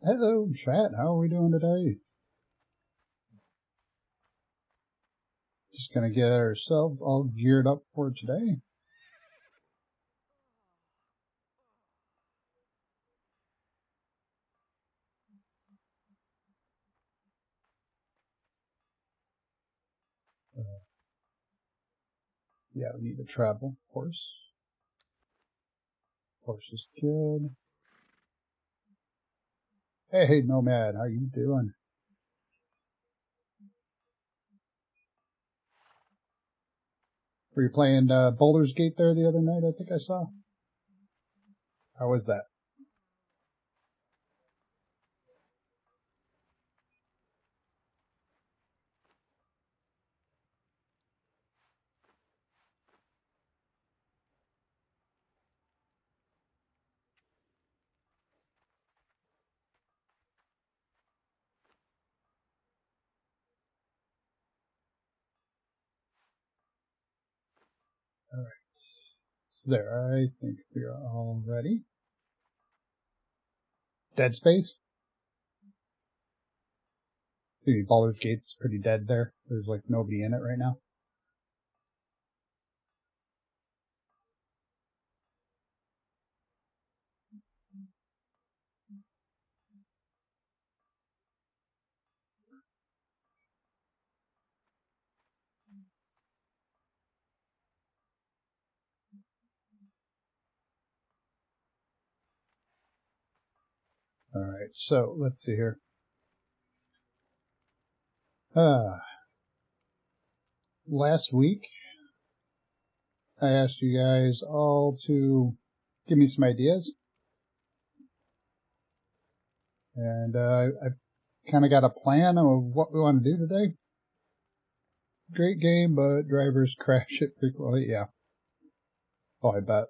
Hello, chat. How are we doing today? Just gonna get ourselves all geared up for today. Yeah, we need to travel, of course. Horse is good. Hey, Nomad, how you doing? Were you playing Baldur's Gate there the other night? I think I saw. How was that? All right. So there, I think we are all ready. Dead Space? Maybe Baldur's Gate's pretty dead there. There's like nobody in it right now. All right, so let's see here. Last week, I asked you guys all to give me some ideas. And I've kind of got a plan of what we want to do today. Great game, but drivers crash it frequently. Yeah. Oh, I bet.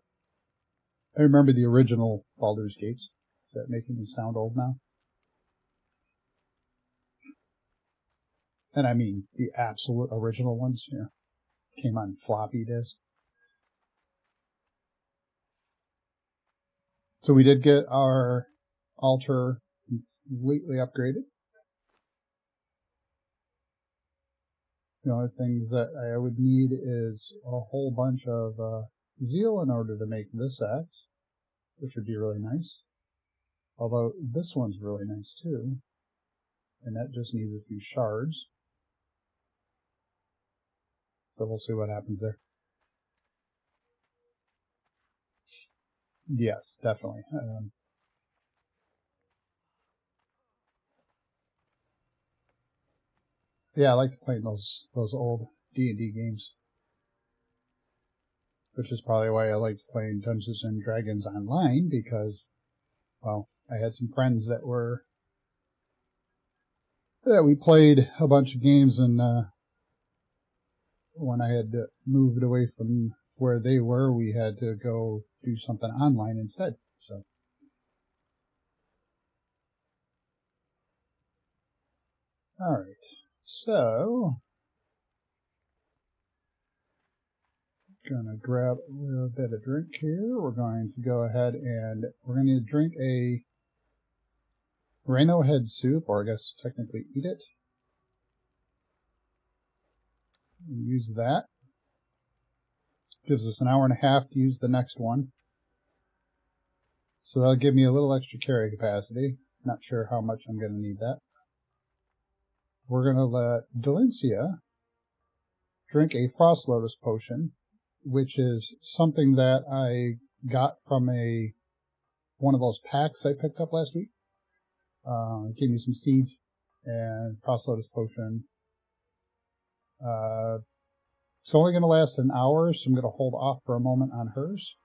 I remember the original Baldur's Gates. Is that making me sound old now? And I mean the absolute original ones, you know, came on floppy disk. So we did get our altar completely upgraded. The only things that I would need is a whole bunch of zeal in order to make this axe, which would be really nice. Although this one's really nice too. And that just needs a few shards. So we'll see what happens there. Yes, definitely. Yeah, I like to play those old D&D games. Which is probably why I like playing Dungeons and Dragons online, because, well, I had some friends that we played a bunch of games, and when I had moved away from where they were, we had to go do something online instead. So, all right. So, gonna grab a little bit of drink here. We're going to go ahead and we're going to drink a Rhino head soup, or I guess technically eat it. And use that. Gives us an hour and a half to use the next one. So that'll give me a little extra carry capacity. Not sure how much I'm going to need that. We're going to let Delencia drink a Frost Lotus potion, which is something that I got from one of those packs I picked up last week. It gave me some seeds and Frost Lotus potion. It's only going to last an hour, so I'm going to hold off for a moment on hers.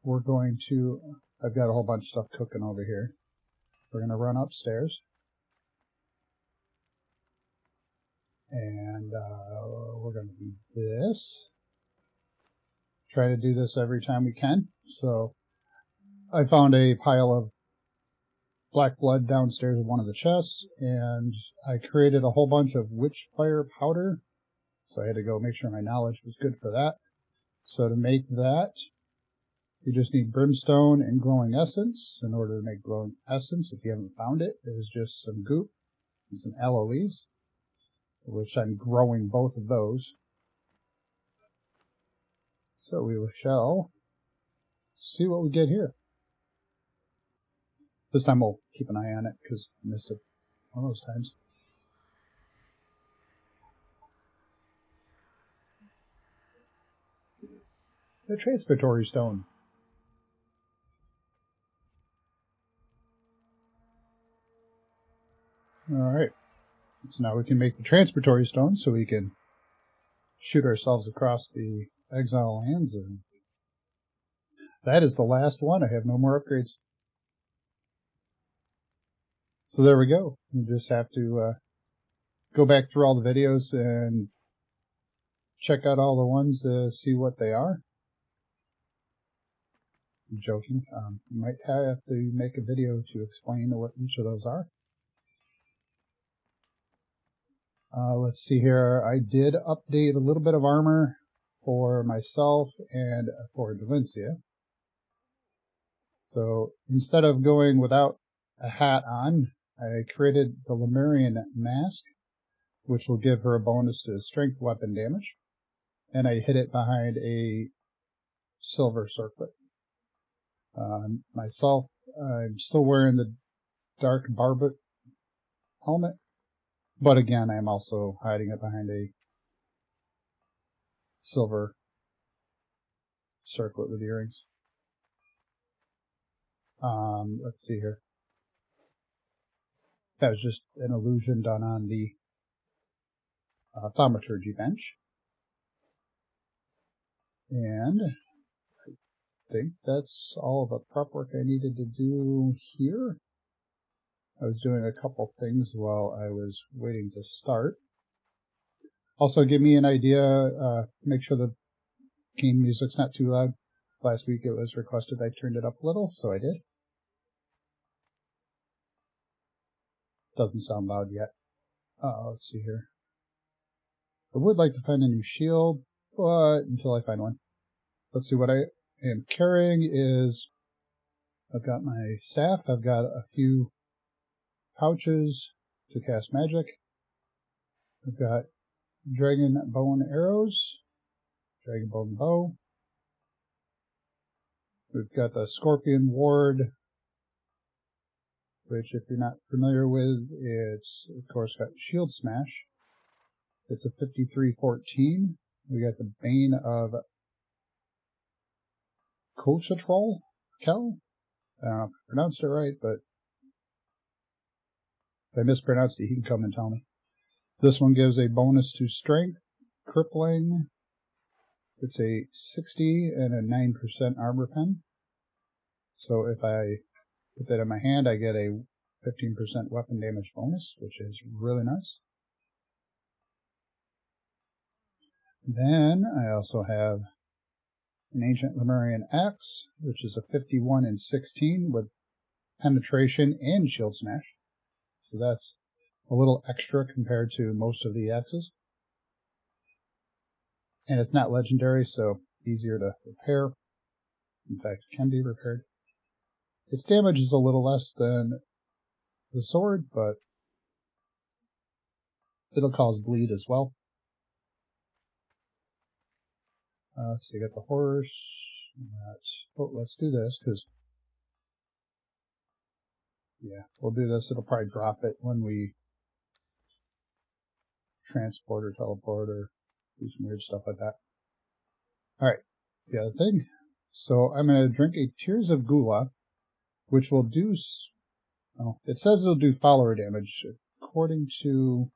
We're going to... I've got a whole bunch of stuff cooking over here. We're going to run upstairs. And we're going to do this. Try to do this every time we can. So I found a pile of black blood downstairs in one of the chests, and I created a whole bunch of witchfire powder. So I had to go make sure my knowledge was good for that. So to make that, You just need brimstone and glowing essence. In order to make glowing essence, if you haven't found it, there's just some goop and some aloe leaves, which I'm growing both of those. So we shall see what we get here. This time we'll keep an eye on it because I missed it one of those times. The transfertory stone. Alright, so now we can make the transportory stone so we can shoot ourselves across the Exile lands. And that is the last one. I have no more upgrades. So there we go. We just have to go back through all the videos and check out all the ones to see what they are. I'm joking. You might have to make a video to explain what each of those are. Let's see here. I did update a little bit of armor for myself and for Delencia. So instead of going without a hat on, I created the Lemurian mask, which will give her a bonus to strength weapon damage. And I hid it behind a silver circlet. Myself, I'm still wearing the dark barbet helmet. But again, I'm also hiding it behind a silver circlet with earrings. Let's see here. That was just an illusion done on the thaumaturgy bench. And I think that's all the prep work I needed to do here. I was doing a couple things while I was waiting to start. Also, give me an idea, make sure the game music's not too loud. Last week it was requested I turned it up a little, so I did. Doesn't sound loud yet. Let's see here. I would like to find a new shield, but until I find one. Let's see, what I am carrying is, I've got my staff, I've got a few pouches to cast magic. I've got dragon bow and arrows, dragon bow and bow. We've got the scorpion ward, which if you're not familiar with, it's of course got shield smash. It's a 5314. We got the bane of Kochatrol? Kel? I don't know if I pronounced it right, but if I mispronounced it, he can come and tell me. This one gives a bonus to strength, crippling. It's a 60 and a 9% armor pen. So if I put that in my hand, I get a 15% weapon damage bonus, which is really nice. Then I also have an Ancient Lemurian Axe, which is a 51 and 16 with penetration and shield smash. So that's a little extra compared to most of the axes. And it's not legendary, so easier to repair. In fact, it can be repaired. Its damage is a little less than the sword, but it'll cause bleed as well. Let's see, got the horse. Let's do this, because yeah, we'll do this. It'll probably drop it when we transport or teleport or do some weird stuff like that. Alright, the other thing. So I'm going to drink a Tears of Gula, which will do, well, it says it'll do follower damage. According to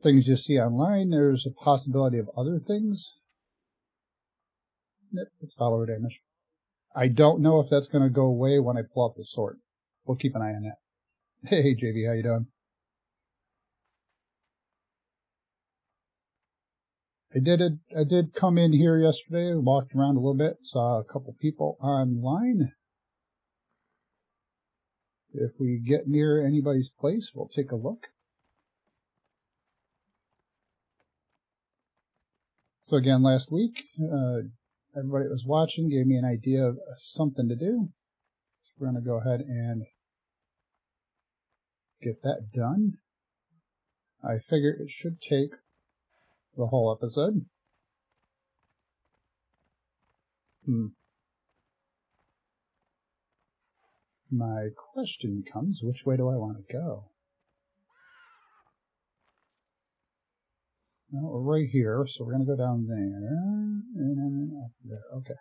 things you see online, there's a possibility of other things. Yep, it's follower damage. I don't know if that's going to go away when I pull out the sword. We'll keep an eye on that. Hey, JV, how you doing? I did come in here yesterday, walked around a little bit, saw a couple people online. If we get near anybody's place, we'll take a look. So again, last week, everybody that was watching gave me an idea of something to do. So we're going to go ahead and get that done. I figure it should take the whole episode. My question becomes, which way do I want to go? Well, we're right here, so we're going to go down there, and up there. Okay.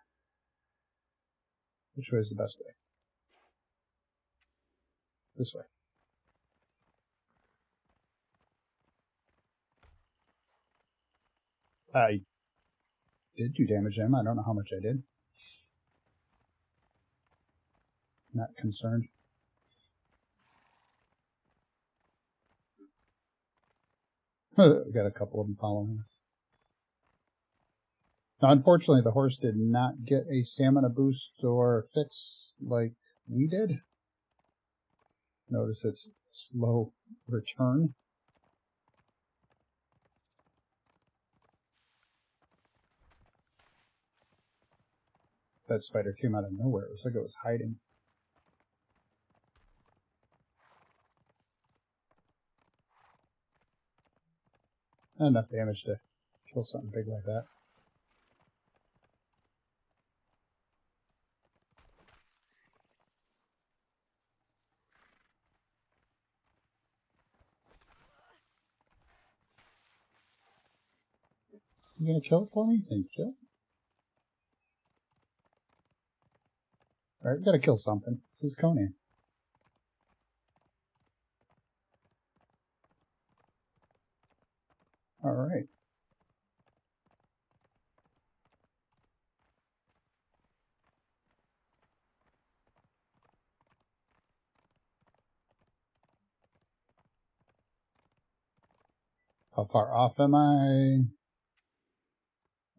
Which way is the best way? This way. I did do damage to him. I don't know how much I did. Not concerned. We got a couple of them following us. Now, unfortunately, the horse did not get a stamina boost or fix like we did. Notice its slow return. That spider came out of nowhere. It was like it was hiding. Not enough damage to kill something big like that. You gonna kill it for me? Thank you. Alright, we gotta kill something. This is Conan. Alright. How far off am I?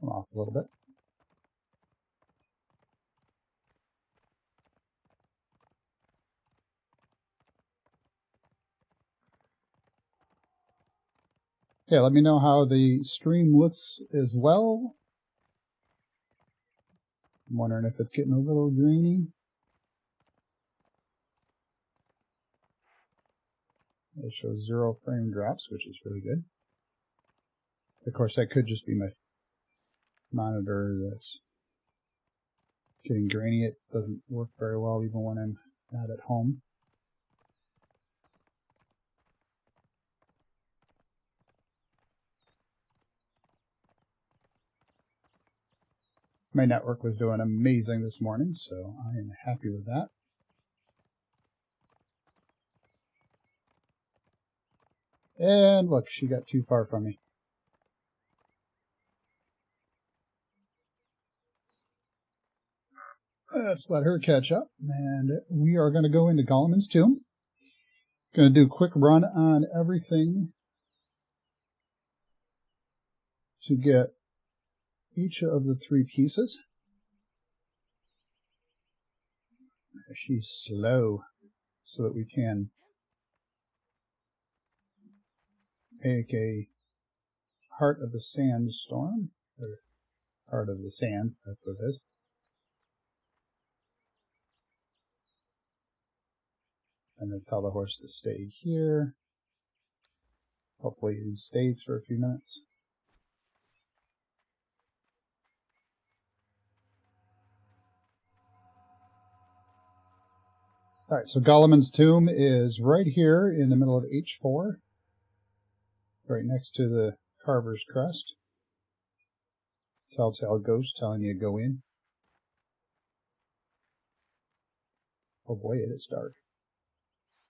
I'm off a little bit. Yeah, let me know how the stream looks as well. I'm wondering if it's getting a little grainy. It shows 0 frame drops, which is really good. Of course, that could just be my monitor that's getting grainy. It doesn't work very well even when I'm not at home. My network was doing amazing this morning, so I am happy with that. And look, she got too far from me. Let's let her catch up, and we are going to go into Gallaman's tomb. Going to do a quick run on everything to get each of the 3 pieces. She's slow, so that we can make a Heart of the Sandstorm, or Heart of the Sands, that's what it is. And then tell the horse to stay here. Hopefully he stays for a few minutes. Alright, so Gallaman's tomb is right here in the middle of H4. Right next to the Carver's Crest. Telltale ghost telling you to go in. Oh boy, it is dark.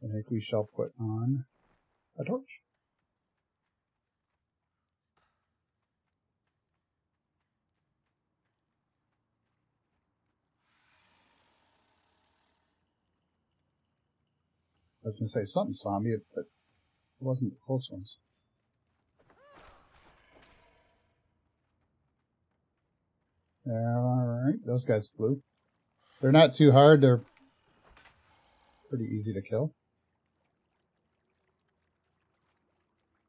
I think we shall put on a torch. I was going to say something saw me, but it wasn't the close ones. Alright, those guys flew. They're not too hard, they're pretty easy to kill.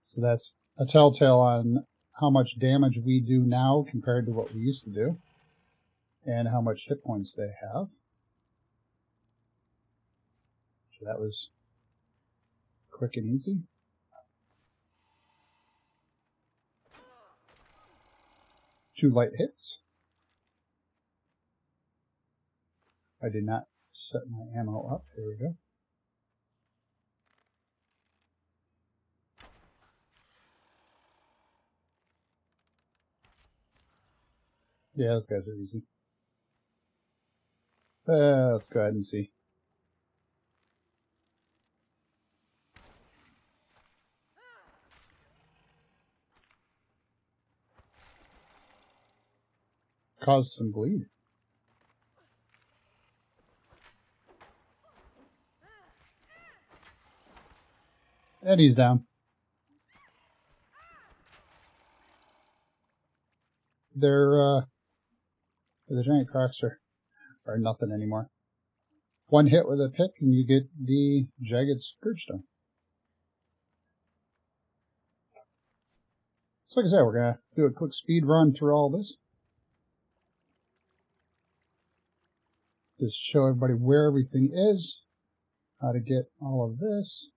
So that's a telltale on how much damage we do now compared to what we used to do. and how much hit points they have. So that was quick and easy. Two light hits. I did not set my ammo up. There we go. Yeah, those guys are easy. Let's go ahead and see. Caused some bleed. And he's down. The giant crocs are nothing anymore. One hit with a pick and you get the jagged scourge stone. So like I said, we're going to do a quick speed run through all this. Just show everybody where everything is, how to get all of this.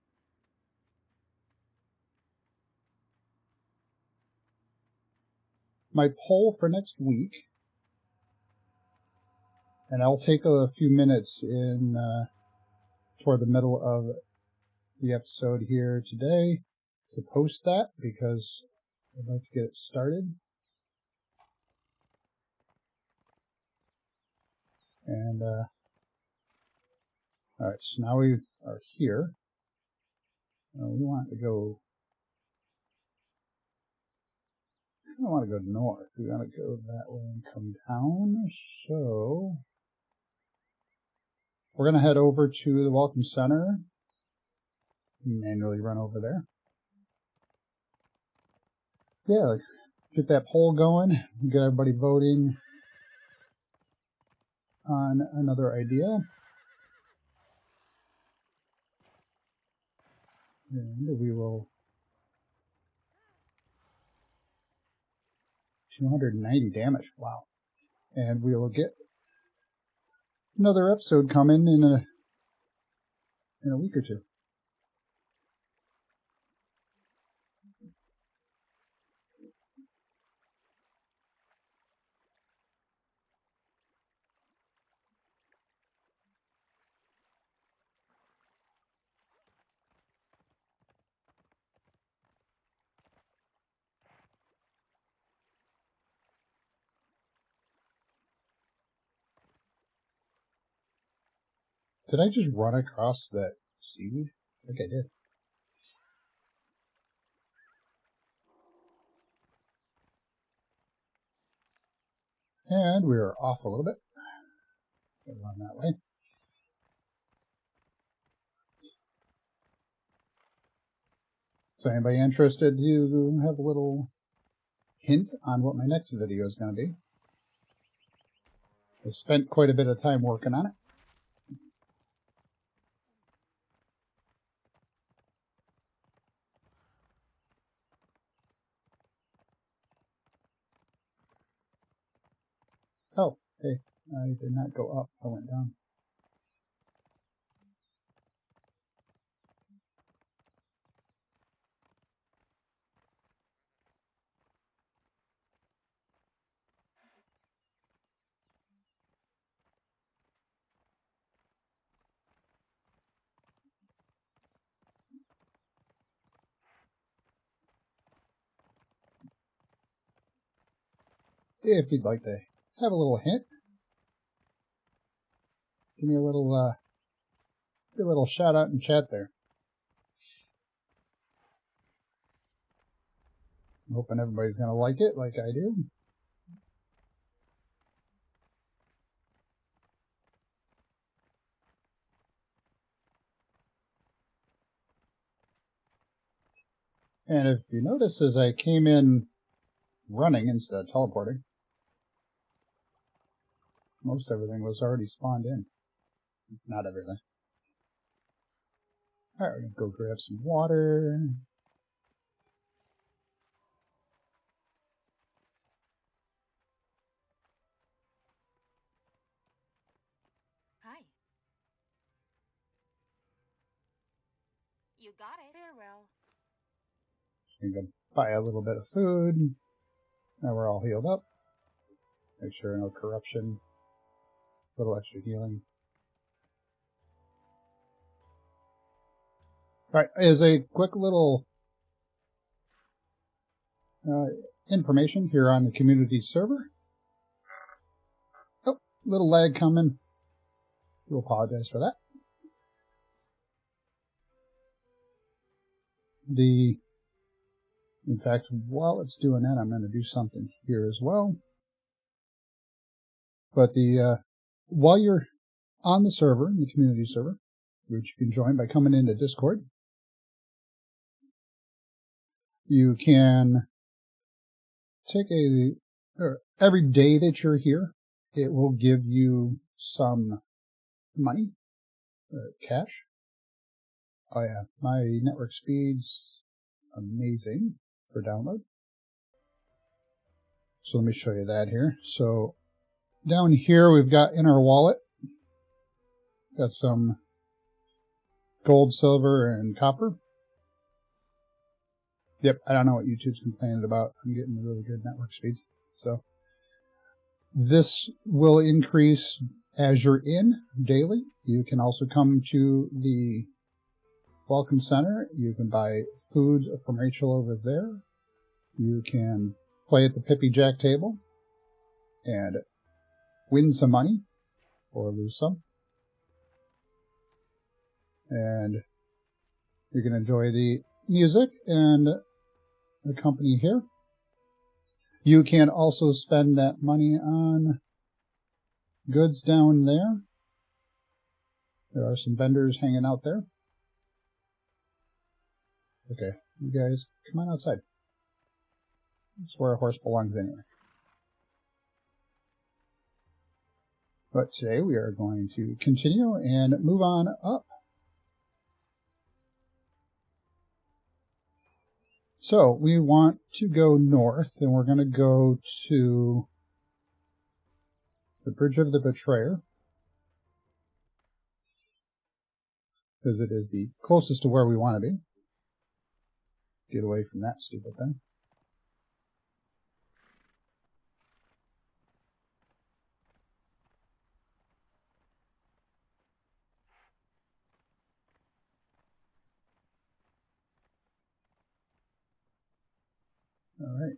My poll for next week, and I'll take a few minutes in toward the middle of the episode here today to post that because I'd like to get it started. And all right, so now we are here. We want to go. I don't want to go north. We want to go that way and come down. So we're going to head over to the Welcome Center. Manually run over there. Yeah, get that poll going. Get everybody voting on another idea. And we will 290 damage. Wow. And we will get another episode coming in a week or two. Did I just run across that seaweed? I think I did. And we're off a little bit. Gotta run that way. So anybody interested to have a little hint on what my next video is going to be? I've spent quite a bit of time working on it. Oh, hey, I did not go up. I went down. If you'd like to have a little hint, give me a little shout out in chat there. I'm hoping everybody's going to like it like I do. And if you notice, as I came in running instead of teleporting, most everything was already spawned in. Not everything. Alright, we're going to go grab some water. You got it. Farewell. You can buy a little bit of food. Now we're all healed up. Make sure no corruption. A little extra healing. Alright, as a quick little information here on the community server. Oh, little lag coming. Do apologize for that. In fact, while it's doing that, I'm going to do something here as well. But while you're on the server, the community server, which you can join by coming into Discord, you can take every day that you're here, it will give you some money, cash. Oh yeah, my network speed's amazing for download. So let me show you that here. So down here we've got in our wallet, got some gold, silver, and copper. Yep, I don't know what YouTube's complaining about. I'm getting really good network speeds. So this will increase as you're in daily. You can also come to the Welcome Center. You can buy food from Rachel over there. You can play at the Pippy Jack table and win some money or lose some. And you can enjoy the music and the company here. You can also spend that money on goods down there. There are some vendors hanging out there. Okay, you guys, come on outside. That's where a horse belongs anyway. But today we are going to continue and move on up. So we want to go north, and we're going to go to the Bridge of the Betrayer, because it is the closest to where we want to be. Get away from that stupid thing. All right.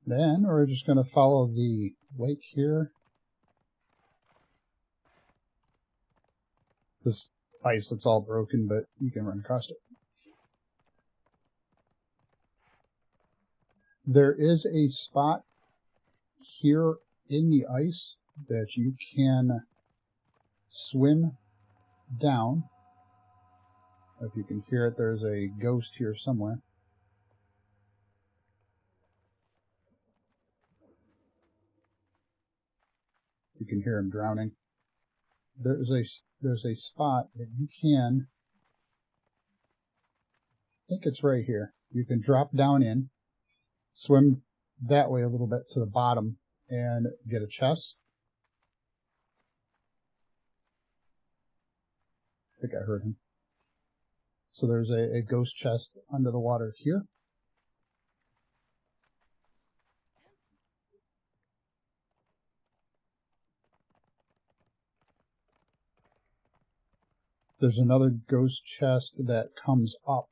Then we're just going to follow the lake here. This ice that's all broken, but you can run across it. There is a spot here in the ice that you can swim down. If you can hear it, there's a ghost here somewhere. You can hear him drowning. There's a spot that you can, I think it's right here. You can drop down in, swim that way a little bit to the bottom, and get a chest. I think I heard him. So there's a ghost chest under the water here. There's another ghost chest that comes up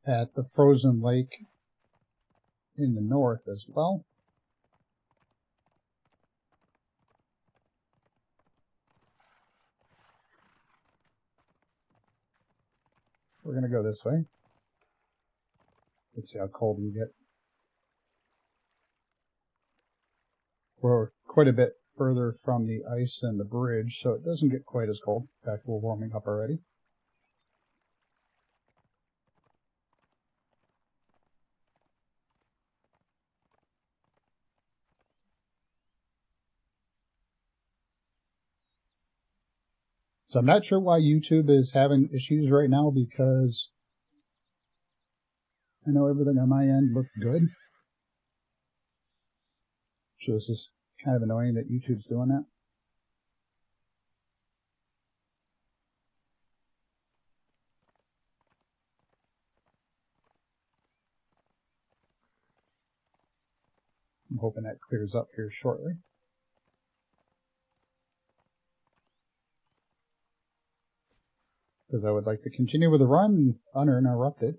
at the frozen lake in the north as well. We're going to go this way. Let's see how cold we get. We're quite a bit further from the ice and the bridge, so it doesn't get quite as cold. In fact, we're warming up already. So I'm not sure why YouTube is having issues right now, because I know everything on my end looked good. So this is kind of annoying that YouTube's doing that. I'm hoping that clears up here shortly. Because I would like to continue with the run uninterrupted.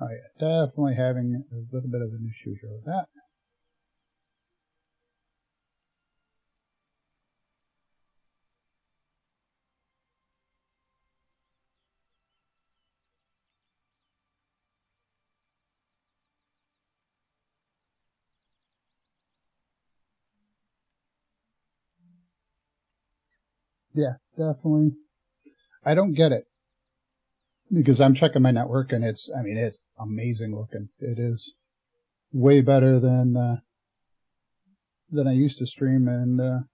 Oh yeah, definitely having a little bit of an issue here with that. Yeah, definitely. I don't get it. Because I'm checking my network and it's amazing looking. It is way better than I used to stream and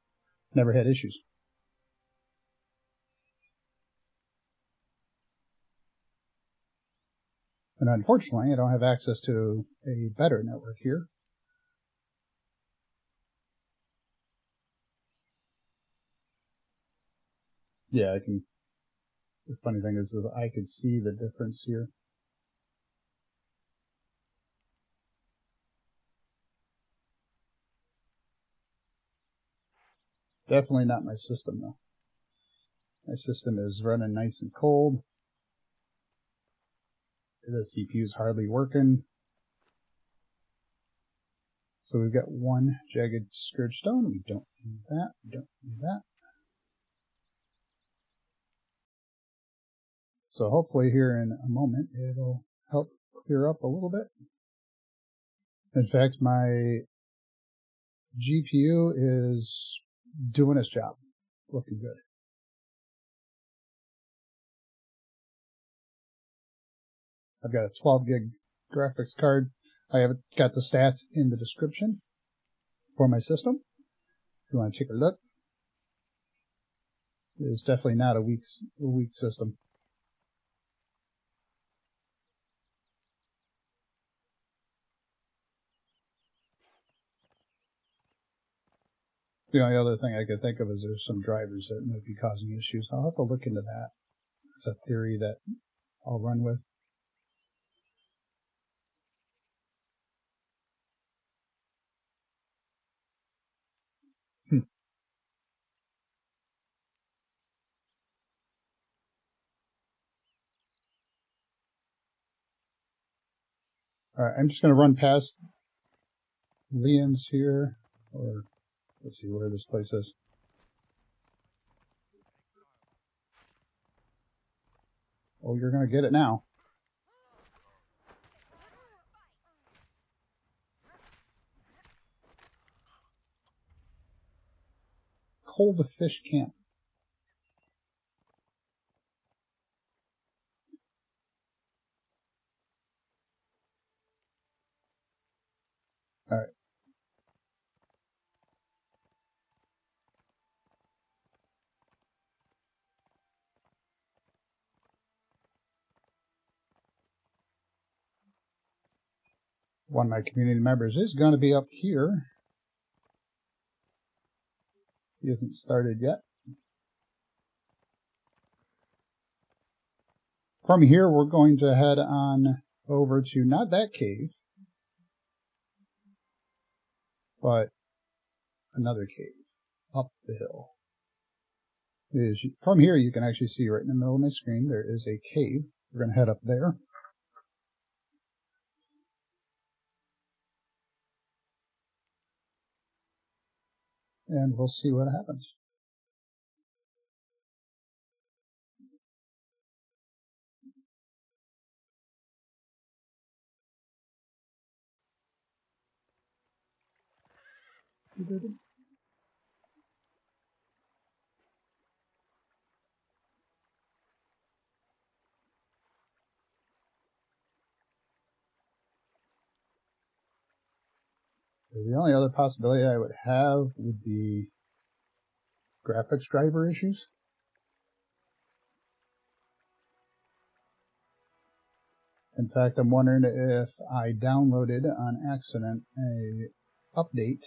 never had issues. And unfortunately, I don't have access to a better network here. Yeah, I can. The funny thing is I can see the difference here. Definitely not my system, though. My system is running nice and cold. The CPU is hardly working. So we've got one jagged scourge stone. We don't need that. We don't need that. So hopefully here in a moment it'll help clear up a little bit. In fact, my GPU is doing its job. Looking good. I've got a 12 gig graphics card. I have got the stats in the description for my system. If you want to take a look. It is definitely not a weak system. The only other thing I could think of is there's some drivers that might be causing issues. I'll have to look into that. It's a theory that I'll run with. Alright, I'm just going to run past Leon's here, or let's see where this place is. Oh, you're going to get it now. Cold Fish Camp. Alright. One of my community members is going to be up here. He hasn't started yet. From here, we're going to head on over to not that cave, but another cave up the hill. From here, you can actually see right in the middle of my screen, there is a cave. We're going to head up there. And we'll see what happens. The only other possibility I would have would be graphics driver issues. In fact, I'm wondering if I downloaded on accident a update.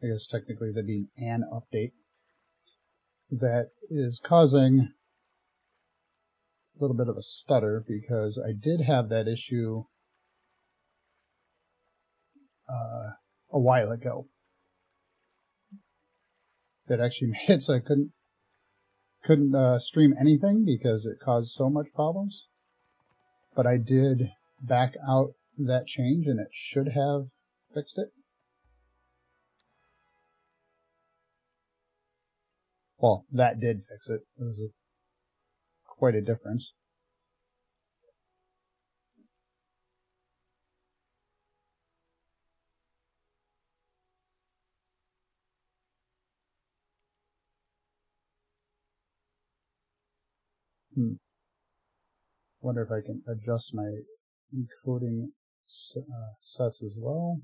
I guess technically that'd be an update that is causing a little bit of a stutter, because I did have that issue a while ago. That actually made it so I couldn't stream anything because it caused so much problems. But I did back out that change, and it should have fixed it. Well, that did fix it. It was quite a difference. Wonder if I can adjust my encoding sets as well.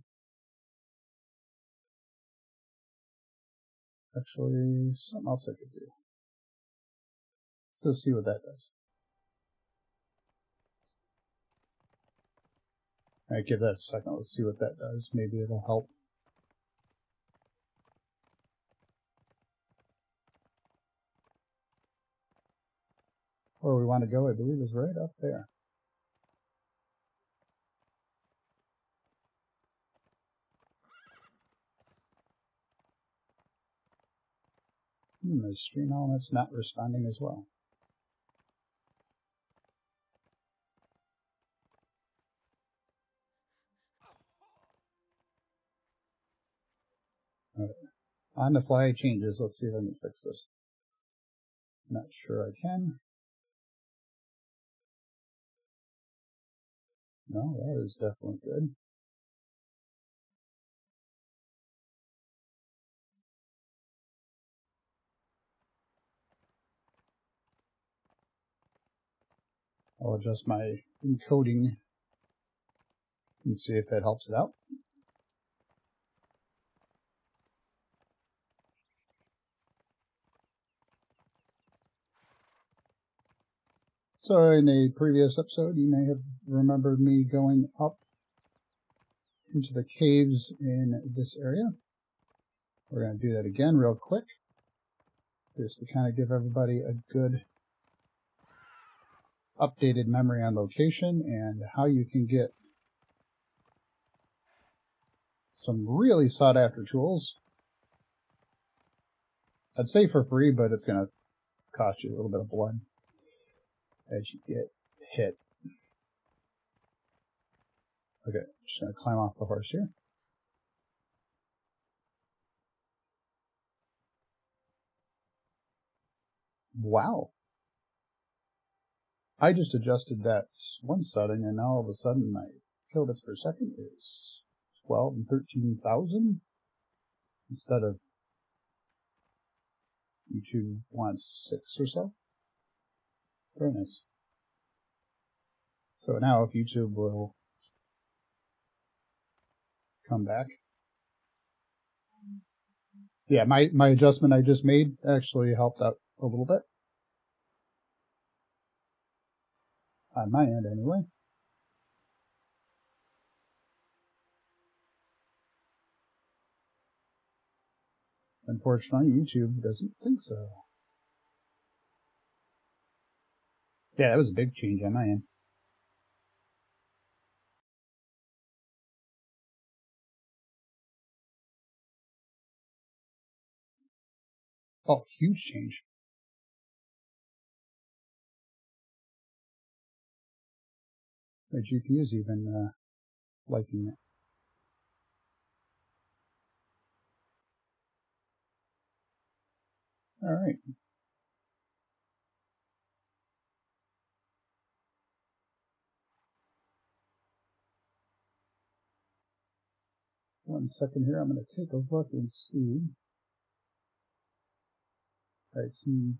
Actually, something else I could do. Let's see what that does. Alright, give that a second. Let's see what that does. Maybe it'll help. Where we want to go, I believe, is right up there. The stream element's not responding as well. Alright. On the fly changes. Let's see if I can fix this. Not sure I can. No, that is definitely good. I'll adjust my encoding and see if that helps it out. So in a previous episode, you may have remembered me going up into the caves in this area. We're going to do that again real quick, just to kind of give everybody a good updated memory on location and how you can get some really sought after tools. I'd say for free, but it's going to cost you a little bit of blood as you get hit. Okay, just going to climb off the horse here. Wow. I just adjusted that one setting, and now all of a sudden my kilobits per second is 12 and 13,000 instead of YouTube wants 6 or so. Very nice. So now if YouTube will come back. Yeah, my adjustment I just made actually helped out a little bit. On my end, anyway. Unfortunately, YouTube doesn't think so. Yeah, that was a big change on my end. Oh, huge change. My GPU is even liking it. All right. One second here. I'm going to take a look and see. All right, see.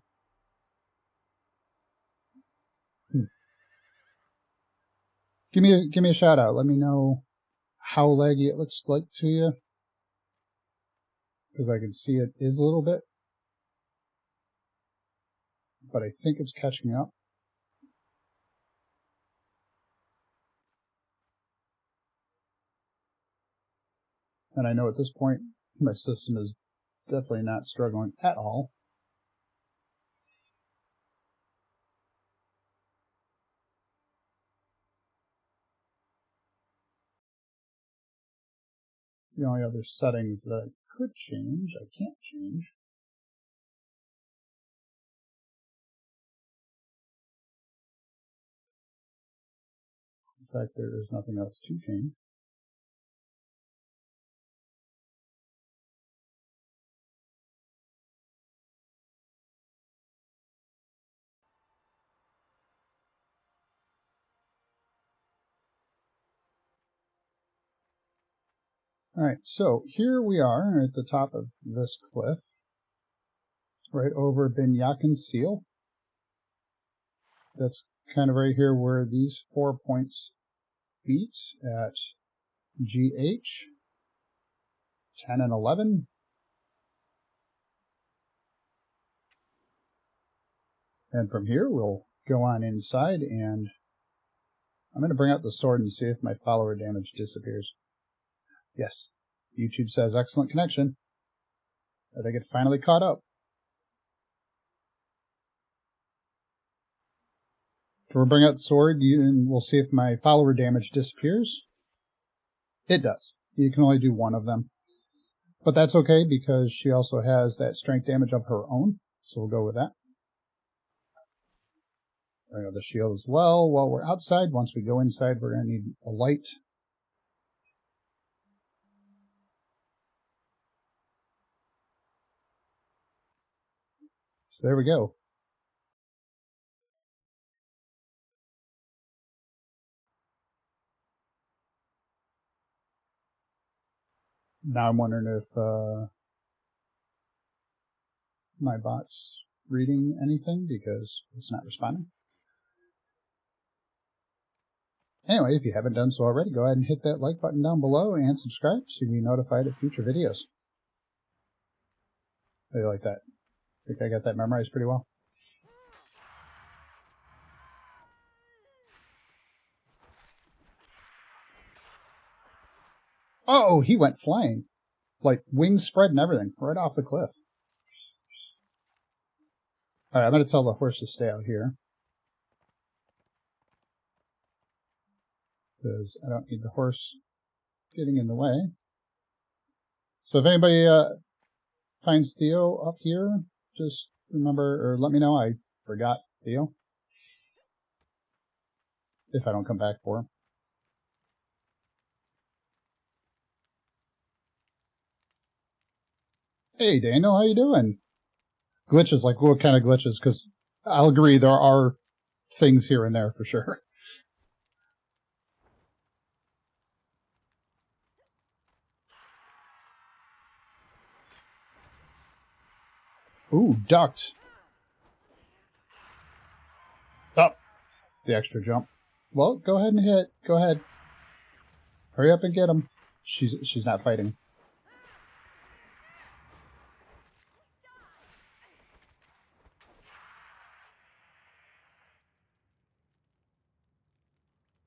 Give me a shout out. Let me know how laggy it looks like to you, because I can see it is a little bit, but I think it's catching up. And I know at this point my system is definitely not struggling at all. The only other settings that I could change, I can't change. In fact, there is nothing else to change. Alright, so here we are at the top of this cliff, right over Binyakin Seal. That's kind of right here where these 4 points meet at GH, 10 and 11. And from here we'll go on inside, and I'm going to bring out the sword and see if my follower damage disappears. Yes, YouTube says excellent connection. I think it finally caught up. So we'll bring out the sword and we'll see if my follower damage disappears. It does. You can only do one of them. But that's okay because she also has that strength damage of her own. So we'll go with that. Bring out the shield as well while we're outside. Once we go inside, we're going to need a light. So there we go. Now I'm wondering if my bot's reading anything because it's not responding. Anyway, if you haven't done so already, go ahead and hit that like button down below and subscribe so you can be notified of future videos. How do you like that? I think I got that memorized pretty well. Oh, he went flying. Like, wings spread and everything, right off the cliff. Alright, I'm going to tell the horse to stay out here. Because I don't need the horse getting in the way. So if anybody finds Theo up here, just remember, or let me know I forgot Theo. If I don't come back for him. Hey Daniel, how you doing? Glitches, like what kind of glitches? Because I'll agree there are things here and there for sure. Ooh, ducked. Up. The extra jump. Well, go ahead and hit. Go ahead. Hurry up and get him. She's not fighting.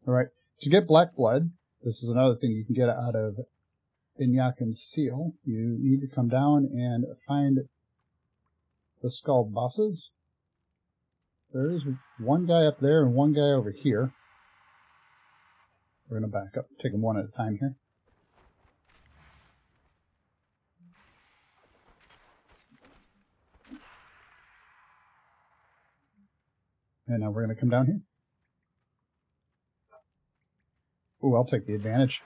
Alright, to get black blood, this is another thing you can get out of Binyakin Seal. You need to come down and find the skull bosses. There's one guy up there and one guy over here. We're going to back up, take them one at a time here. And now we're going to come down here. Ooh, I'll take the advantage.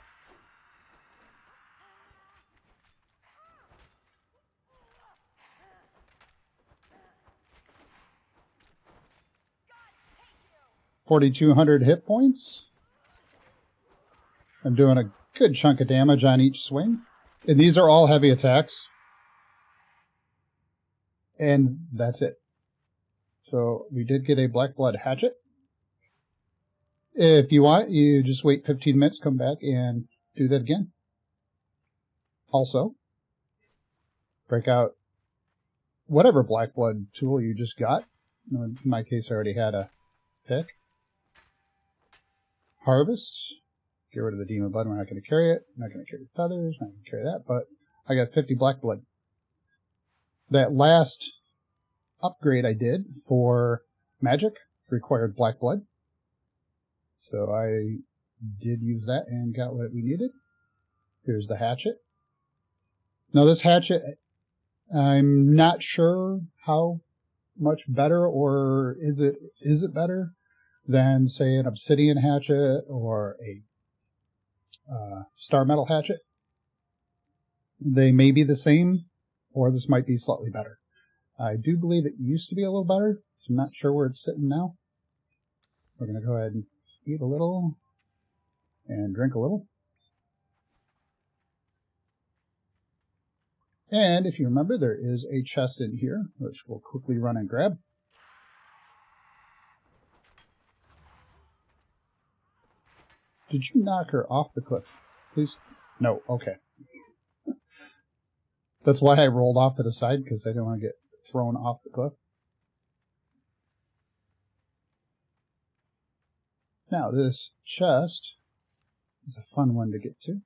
$4,200 hit points. I'm doing a good chunk of damage on each swing. And these are all heavy attacks. And that's it. So we did get a black blood hatchet. If you want, you just wait 15 minutes, come back and do that again. Also, break out whatever black blood tool you just got. In my case, I already had a pick. Harvest. Get rid of the demon blood. We're not going to carry it. Not going to carry feathers. Not going to carry that. But I got 50 black blood. That last upgrade I did for magic required black blood. So I did use that and got what we needed. Here's the hatchet. Now this hatchet, I'm not sure how much better, or is it better than, say, an obsidian hatchet or a star metal hatchet. They may be the same, or this might be slightly better. I do believe it used to be a little better, so I'm not sure where it's sitting now. We're going to go ahead and eat a little and drink a little. And if you remember, there is a chest in here, which we'll quickly run and grab. Did you knock her off the cliff? Please? No, okay. That's why I rolled off to the side, because I didn't want to get thrown off the cliff. Now, this chest is a fun one to get to.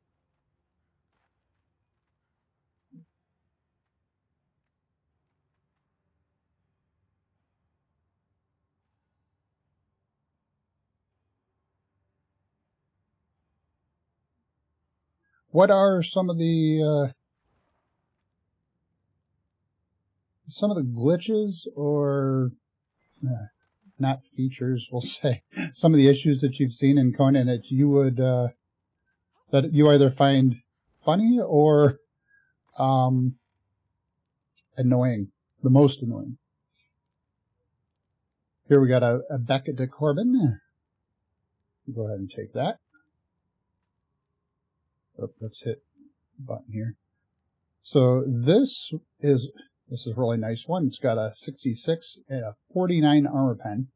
What are some of the glitches, or not features, we'll say, some of the issues that you've seen in Conan that you would that you either find funny or annoying, the most annoying? Here we got a Becca de Corbin. Go ahead and take that. Oh, let's hit the button here. So this is a really nice one. It's got a 66 and a 49 armor pen.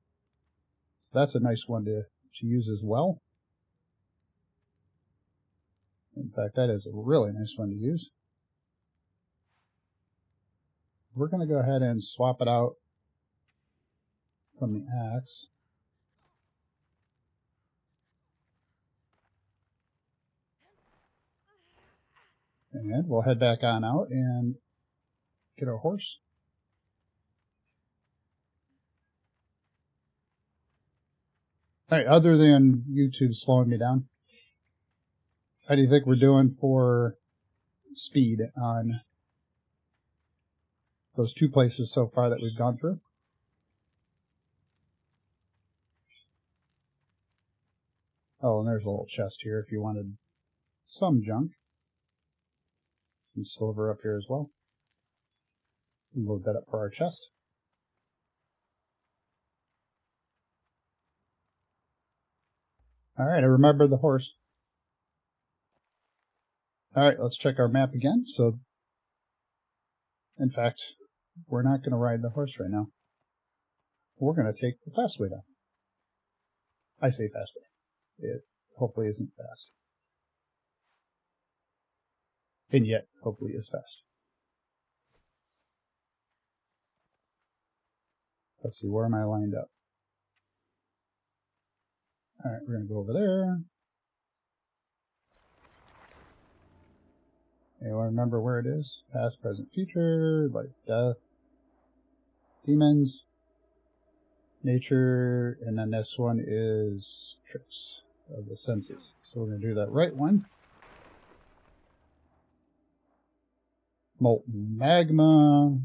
So that's a nice one to use as well. In fact, that is a really nice one to use. We're going to go ahead and swap it out from the axe. And we'll head back on out and get our horse. Alright, other than YouTube slowing me down, how do you think we're doing for speed on those two places so far that we've gone through? Oh, and there's a little chest here if you wanted some junk. Some silver up here as well. Load that up for our chest. Alright, I remember the horse. Alright, let's check our map again. So, in fact, we're not going to ride the horse right now. We're going to take the fast way down. I say fast way. It hopefully isn't fast. And yet, hopefully is fast. Let's see, where am I lined up? Alright, we're going to go over there. Anyone remember where it is? Past, present, future, life, death, demons, nature, and then this one is Strix of the senses. So we're going to do that right one. Molten magma,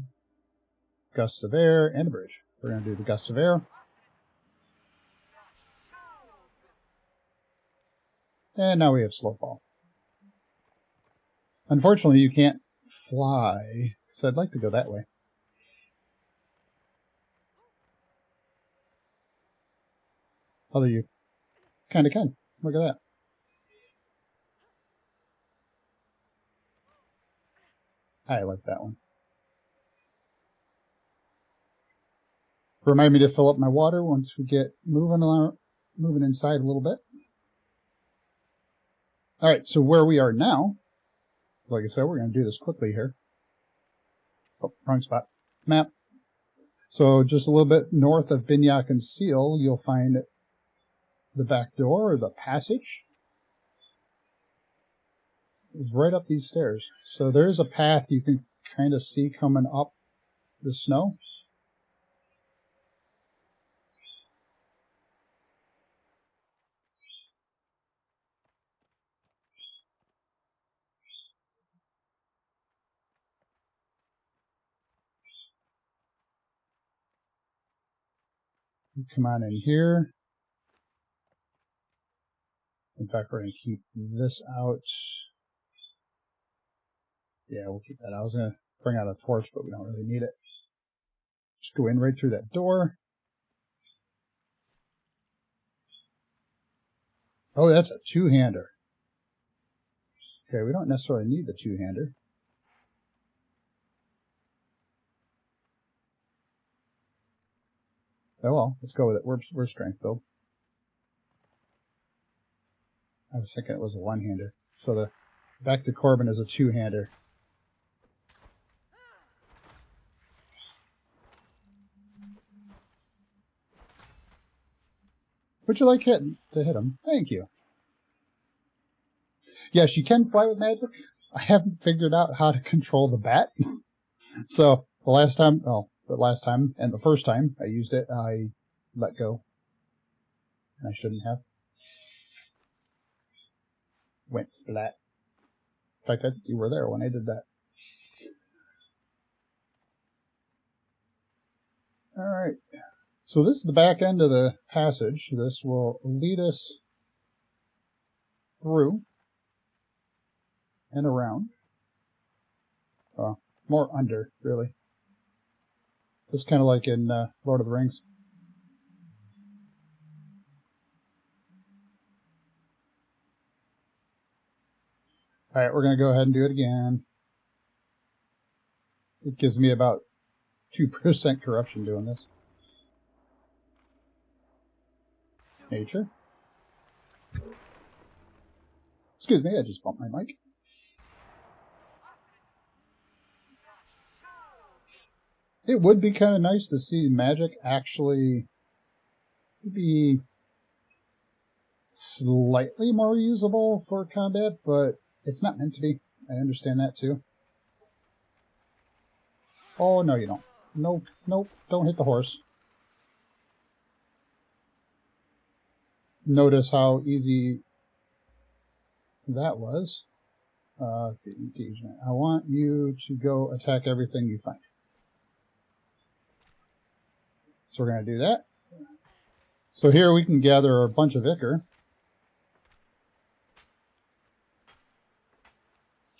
gusts of air, and a bridge. We're going to do the gusts of air. And now we have slow fall. Unfortunately, you can't fly, so I'd like to go that way. Although you kind of can. Look at that. I like that one. Remind me to fill up my water once we get moving inside a little bit. Alright, so where we are now, like I said, we're going to do this quickly here. Oh, wrong spot. Map. So just a little bit north of Binyak and Seal, you'll find the back door, or the passage. is right up these stairs. So there's a path you can kind of see coming up the snow. Come on in here. In fact, we're going to keep this out. Yeah, we'll keep that. I was going to bring out a torch, but we don't really need it. Just go in right through that door. Oh, that's a two-hander. Okay, we don't necessarily need the two-hander. Oh well, let's go with it. We're strength build. I was thinking it was a one-hander. So the back to Corbin is a two-hander. Would you like to hit him? Thank you. Yes, you can fly with magic. I haven't figured out how to control the bat. So the last time and the first time I used it, I let go. And I shouldn't have. Went splat. In fact, you were there when I did that. Alright. So this is the back end of the passage. This will lead us through and around. More under, really. Just kind of like in Lord of the Rings. Alright, we're going to go ahead and do it again. It gives me about 2% corruption doing this. Nature. Excuse me, I just bumped my mic. It would be kind of nice to see magic actually be slightly more usable for combat, but it's not meant to be. I understand that too. Oh, no you don't. Nope, nope, don't hit the horse. Notice how easy that was. Let's see, engagement. I want you to go attack everything you find. So we're going to do that. So here we can gather a bunch of ichor.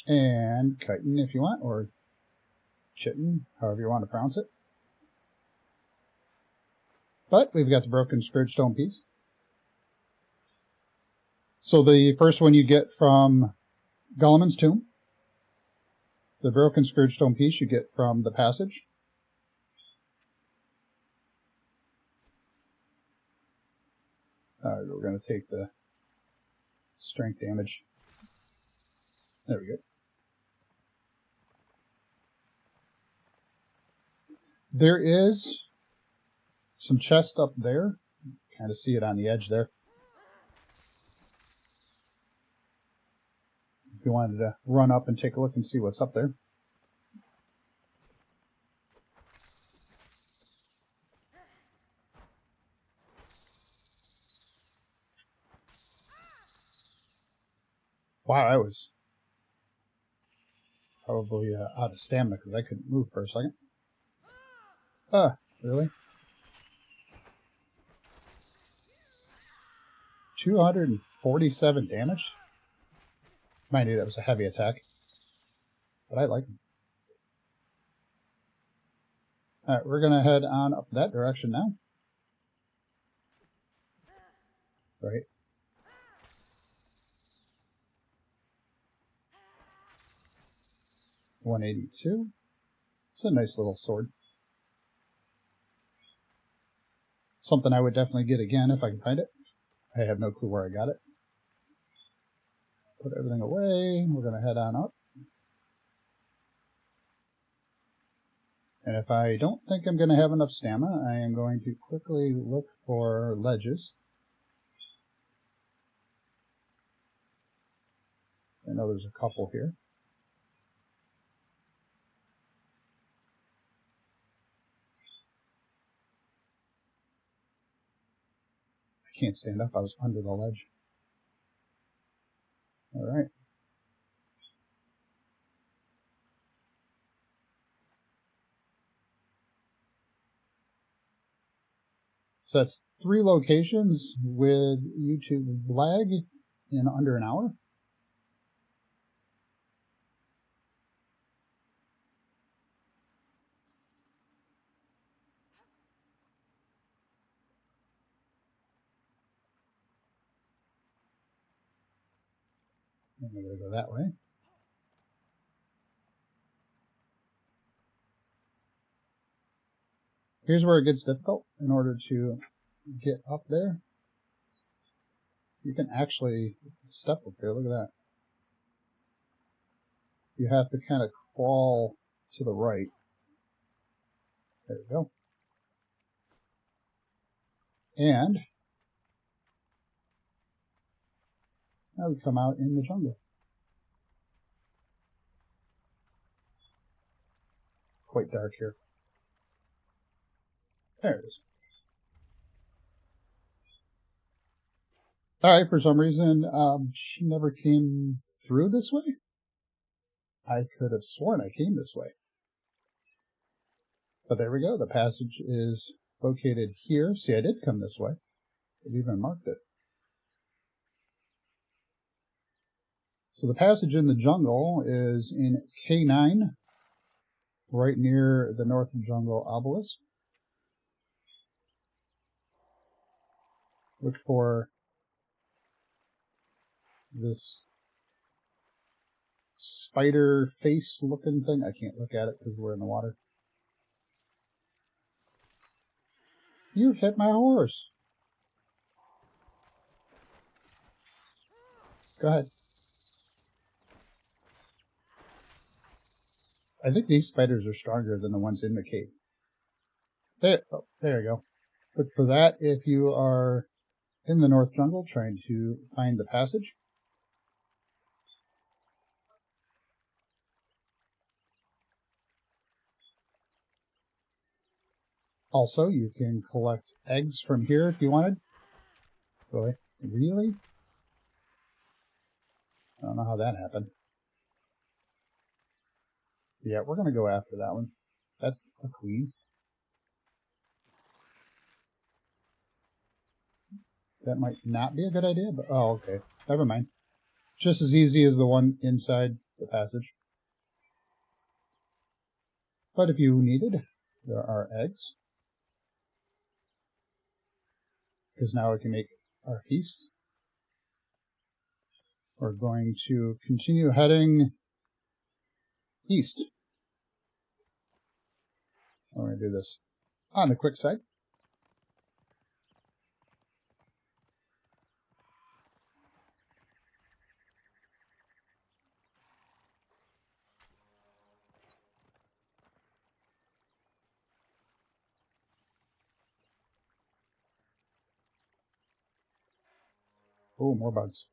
And chitin if you want, or chitin, however you want to pronounce it. But we've got the broken scourge stone piece. So the first one you get from Gallaman's tomb. The broken scourge stone piece you get from the passage. We're going to take the strength damage. There we go. There is some chest up there. Kind of see it on the edge there. If you wanted to run up and take a look and see what's up there. Wow, I was probably out of stamina because I couldn't move for a second. Really? 247 damage? Mind you, that was a heavy attack. But I like him. Alright, we're going to head on up that direction now. Right. $182. It's a nice little sword. Something I would definitely get again if I can find it. I have no clue where I got it. Put everything away. We're going to head on up. And if I don't think I'm going to have enough stamina, I am going to quickly look for ledges. I know there's a couple here. I can't stand up. I was under the ledge. All right. So that's 3 locations with YouTube lag in under an hour. I'm going to go that way. Here's where it gets difficult. In order to get up there, you can actually step up there. Look at that. You have to kind of crawl to the right. There we go. And now we come out in the jungle. Quite dark here. There it is. Alright, for some reason, she never came through this way. I could have sworn I came this way. But there we go. The passage is located here. See, I did come this way. It even marked it. So the passage in the jungle is in K9, right near the North Jungle Obelisk. Look for this spider face looking thing. I can't look at it because we're in the water. You hit my horse. Go ahead. I think these spiders are stronger than the ones in the cave. There you go. Look for that if you are in the North Jungle trying to find the passage. Also, you can collect eggs from here if you wanted. Really? Really? I don't know how that happened. Yeah, we're going to go after that one. That's a queen. That might not be a good idea, but oh, okay. Never mind. Just as easy as the one inside the passage. But if you needed, there are eggs. Because now we can make our feast. We're going to continue heading east. We're going to do this on the quick side. Oh, more bugs.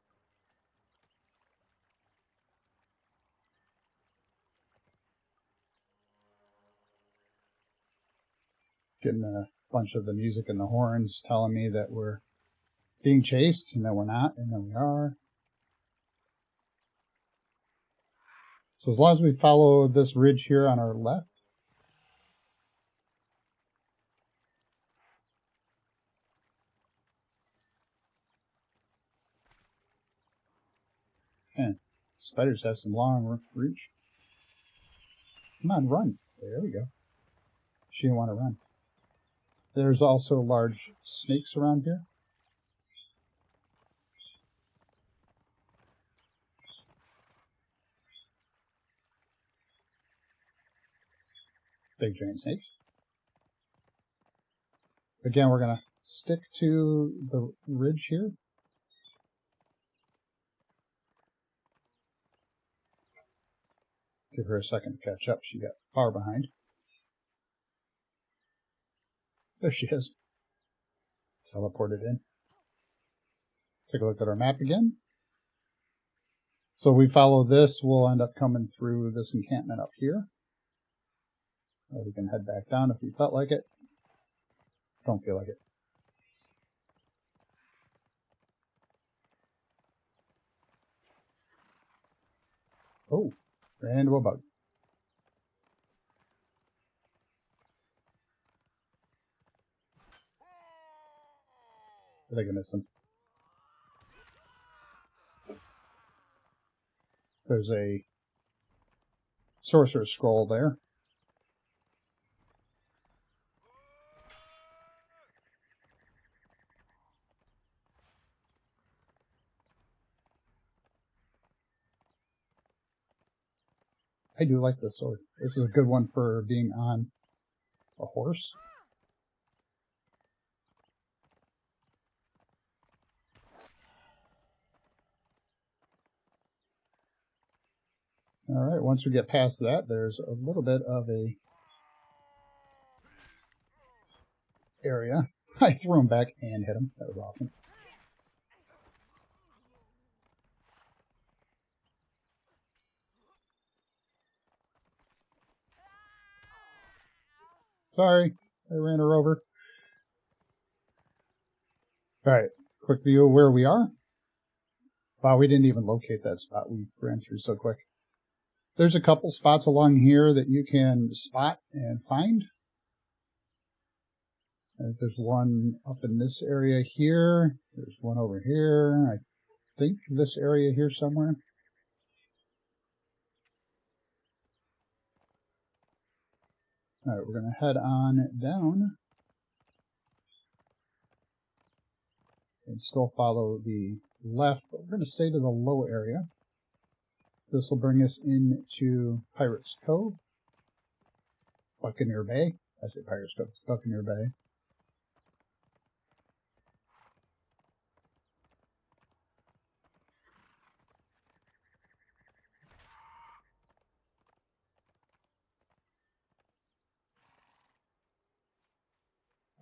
Getting a bunch of the music and the horns telling me that we're being chased, and then we're not, and then we are. So as long as we follow this ridge here on our left, and spiders have some long reach. Come on, run. There we go. She didn't want to run. There's also large snakes around here. Big giant snakes. Again, we're going to stick to the ridge here. Give her a second to catch up. She got far behind. There she is. Teleported in. Take a look at our map again. So if we follow this, we'll end up coming through this encampment up here. Or we can head back down if we felt like it. Don't feel like it. Oh, ran into a bug. I think I missed him. There's a sorcerer's scroll there. I do like this sword. This is a good one for being on a horse. Alright, once we get past that, there's a little bit of a area. I threw him back and hit him. That was awesome. Sorry, I ran her over. Alright, quick view of where we are. Wow, we didn't even locate that spot. We ran through so quick. There's a couple spots along here that you can spot and find. There's one up in this area here. There's one over here. I think this area here somewhere. Alright, we're going to head on down and still follow the left, but we're going to stay to the low area. This will bring us into Pirates Cove, Buccaneer Bay. I say Pirates Cove, Buccaneer Bay.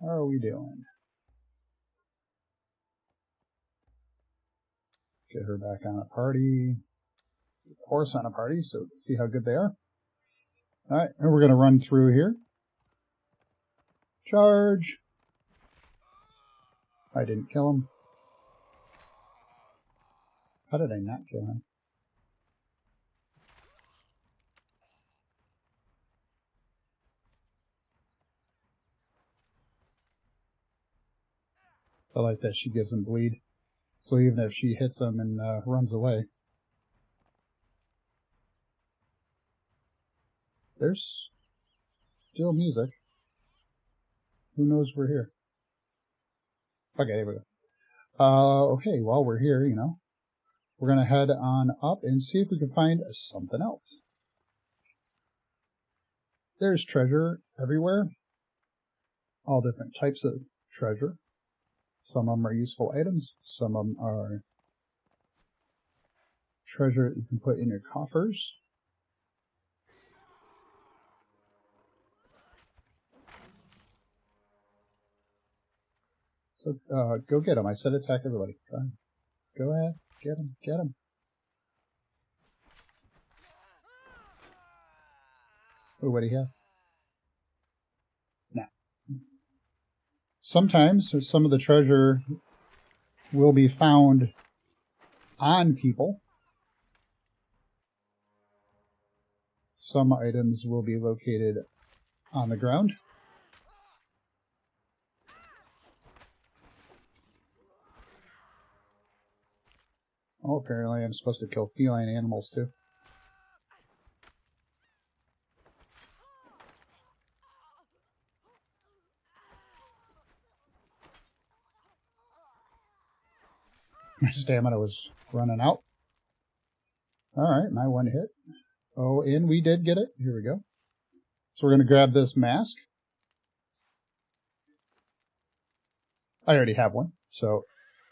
How are we doing? Get her back on a party. Get the horse on a party, so see how good they are. Alright, and we're going to run through here. Charge. I didn't kill him. How did I not kill him? I like that she gives him bleed. So even if she hits him and runs away. There's still music. Who knows we're here? Okay, there we go. Okay, while we're here, you know, we're going to head on up and see if we can find something else. There's treasure everywhere. All different types of treasure. Some of them are useful items. Some of them are treasure that you can put in your coffers. So, go get him. I said attack everybody. Go ahead. Get him. Get him. Oh, what do you have? Nah. Sometimes some of the treasure will be found on people. Some items will be located on the ground. Oh, apparently I'm supposed to kill feline animals too. My stamina was running out. Alright, my one hit. Oh, and we did get it. Here we go. So we're going to grab this mask. I already have one, so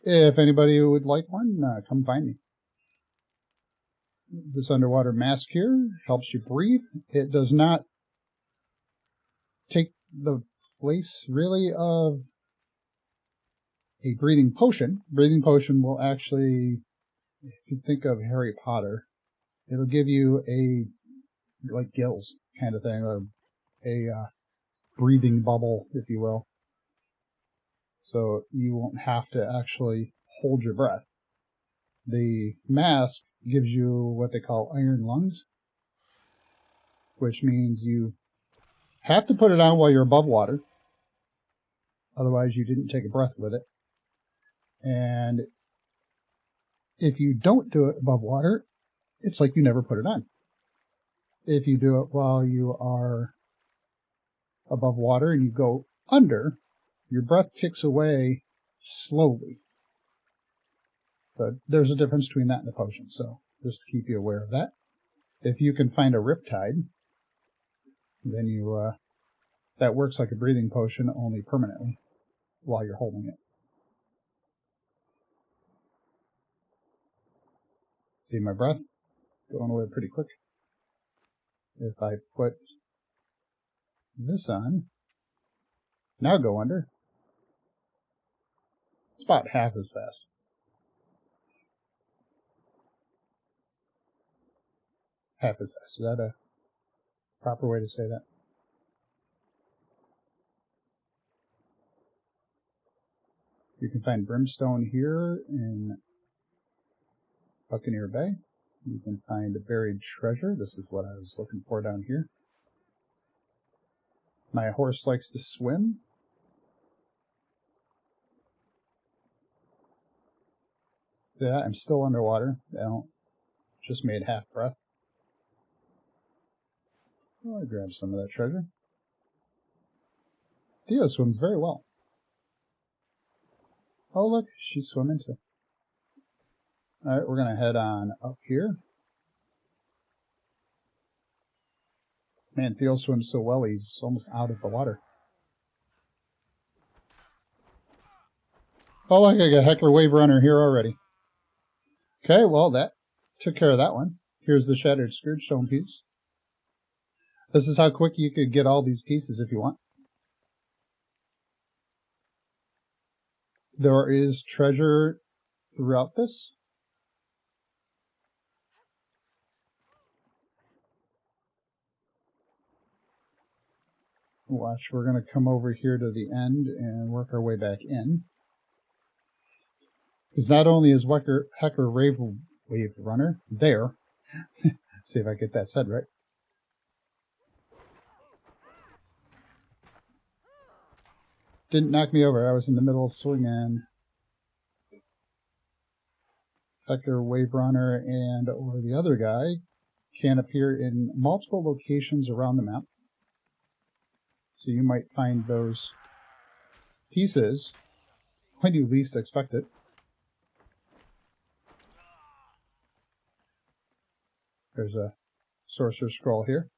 if anybody would like one, come find me. This underwater mask here helps you breathe. It does not take the place, really, of a breathing potion. Breathing potion will actually if you think of Harry Potter, it'll give you a, like, gills kind of thing, or a breathing bubble, if you will. So you won't have to actually hold your breath. The mask gives you what they call iron lungs, which means you have to put it on while you're above water. Otherwise, you didn't take a breath with it. And if you don't do it above water, it's like you never put it on. If you do it while you are above water and you go under, your breath kicks away slowly. But there's a difference between that and the potion, so just to keep you aware of that. If you can find a riptide, then you that works like a breathing potion, only permanently while you're holding it. See my breath going away pretty quick. If I put this on, now go under, it's about half as fast. Half as fast. Is that a proper way to say that? You can find brimstone here in Buccaneer Bay. You can find a buried treasure. This is what I was looking for down here. My horse likes to swim. Yeah, I'm still underwater. I just made half breath. Well, I grabbed some of that treasure. Theo swims very well. Oh, look, she's swimming too. Alright, we're going to head on up here. Man, Theo swims so well, he's almost out of the water. Oh, look, I got a Heckler Wave Runner here already. Okay, well, that took care of that one. Here's the Shattered Scourge Stone piece. This is how quick you could get all these pieces if you want. There is treasure throughout this. Watch, we're going to come over here to the end and work our way back in. Because not only is Heckler Wave Runner there, see if I get that said right. Didn't knock me over, I was in the middle of swinging. Heckler Wave Runner and or the other guy can appear in multiple locations around the map. So you might find those pieces when you least expect it. There's a Sorcerer's Scroll here.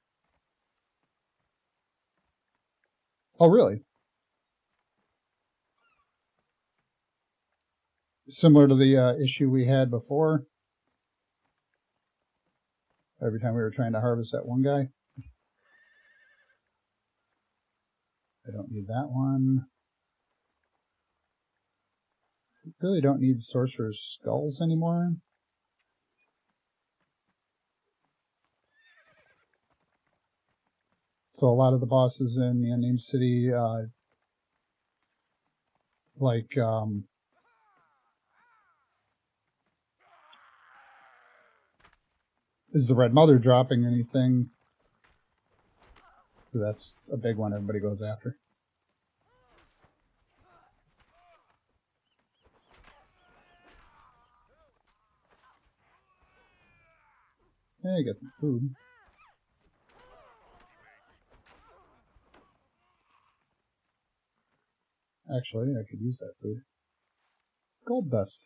Oh, really? Similar to the issue we had before. Every time we were trying to harvest that one guy. I don't need that one. I really don't need Sorcerer's Skulls anymore. So a lot of the bosses in the Unnamed City, is the Red Mother dropping anything? That's a big one everybody goes after. Hey, got some food. Actually, I could use that food. Gold dust.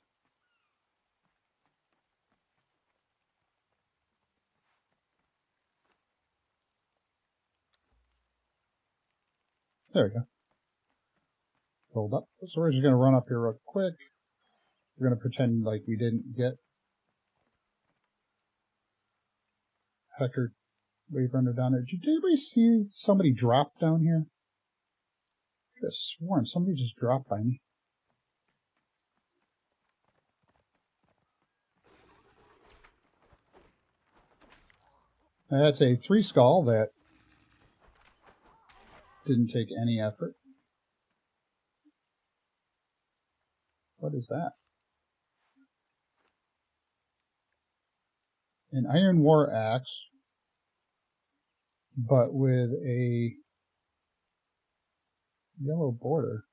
There we go. Filled up. So we're just going to run up here real quick. We're going to pretend like we didn't get Heckler Wave Runner down there. Did anybody see somebody drop down here? I could have sworn somebody just dropped by me. That's a 3 skull that didn't take any effort. What is that? An iron war axe, but with a yellow border.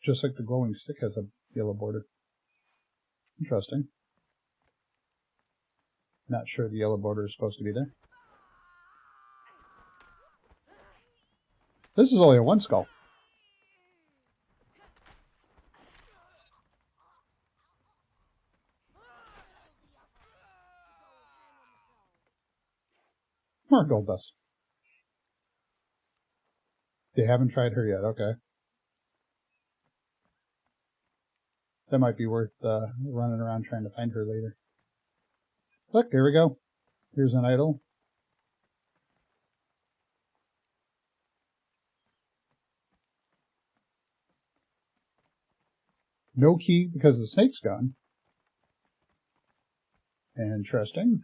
Just like the glowing stick has a yellow border. Interesting. Not sure the yellow border is supposed to be there. This is only a 1 skull. More gold dust. They haven't tried her yet, okay. That might be worth running around trying to find her later. Look, here we go. Here's an idol. No key because the snake's gone. Interesting.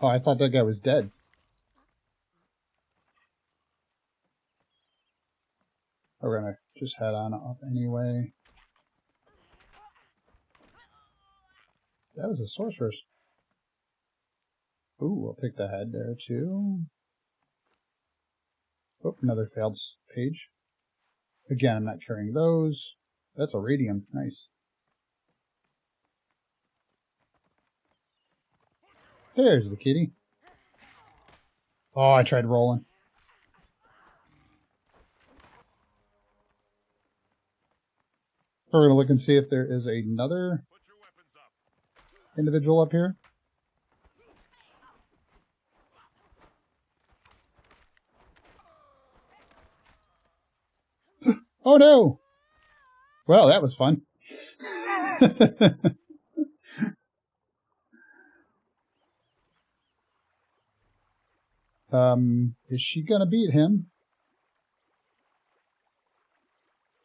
Oh, I thought that guy was dead. We're gonna just head on up anyway. That was a sorceress. Ooh, we'll take the head there too. Oh, another failed page. Again, I'm not carrying those. That's a radium. Nice. There's the kitty. Oh, I tried rolling. We're going to look and see if there is another individual up here. Oh no! Well, that was fun. Is she gonna beat him?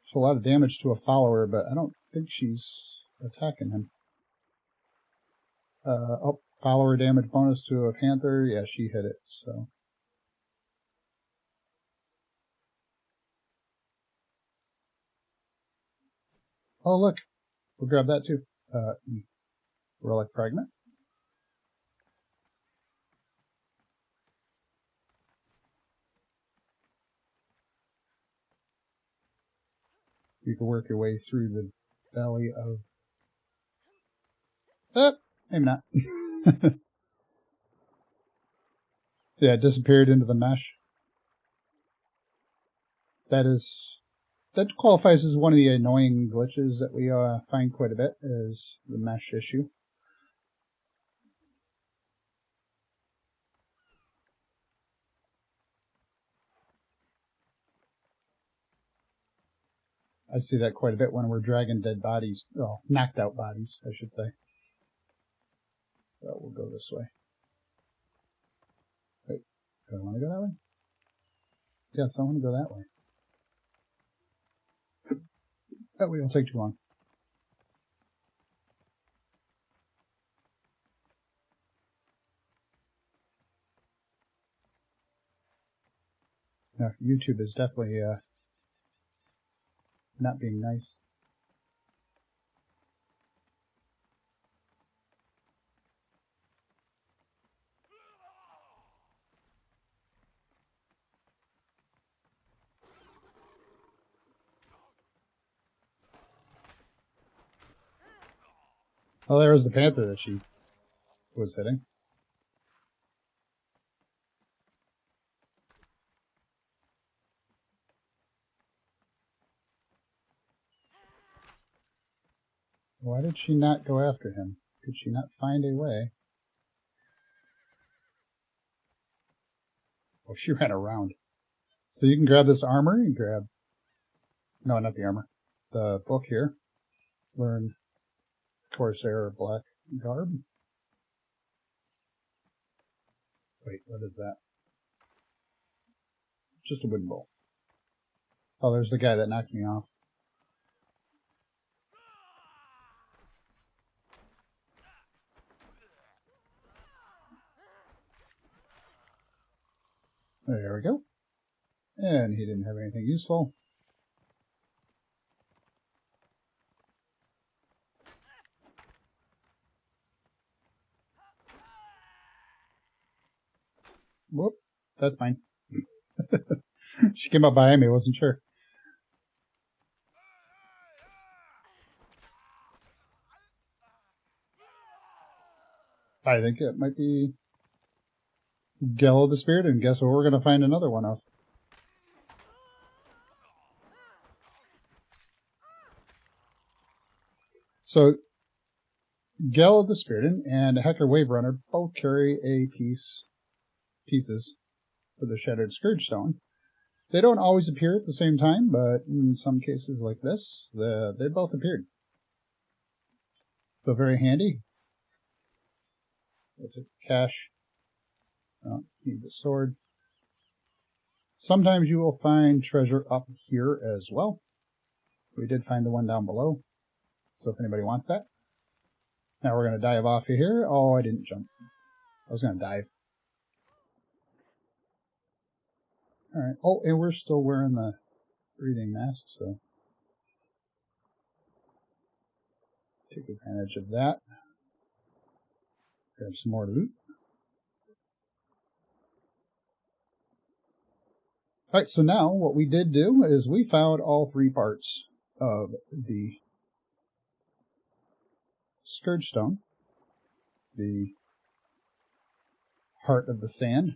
It's a lot of damage to a follower, but I don't think she's attacking him. Oh, follower damage bonus to a panther. Yeah, she hit it, so. Oh, look. We'll grab that too. Relic fragment. You can work your way through the belly of... maybe not. Yeah, it disappeared into the mesh. That qualifies as one of the annoying glitches that we find quite a bit, is the mesh issue. I see that quite a bit when we're dragging dead bodies, well, knocked out bodies, I should say. So we'll go this way. Wait, do I want to go that way? Yes, I want to go that way. That way won't take too long. Now, YouTube is definitely not being nice. Oh, there was the panther that she was hitting. Why did she not go after him? Could she not find a way? Oh, she ran around. So you can grab this armor and grab... No, not the armor. The book here. Learn Corsair Black Garb. Wait, what is that? Just a wooden bowl. Oh, there's the guy that knocked me off. There we go. And he didn't have anything useful. Whoop, that's fine. She came up behind me, wasn't sure. I think it might be Gallo the Spirit, and guess what we're going to find another one of. So, Gallo the Spirit and Hector Wave Runner both carry a pieces for the Shattered Scourge Stone. They don't always appear at the same time, but in some cases like this, they both appeared. So very handy. We'll take the cash. Oh, need the sword. Sometimes you will find treasure up here as well. We did find the one down below, so if anybody wants that. Now we're going to dive off of here. Oh, I didn't jump. I was going to dive. Alright. Oh, and we're still wearing the breathing mask, so take advantage of that. Grab some more loot. Alright, so now what we did do is we found all three parts of the Scourge Stone, the Heart of the Sand.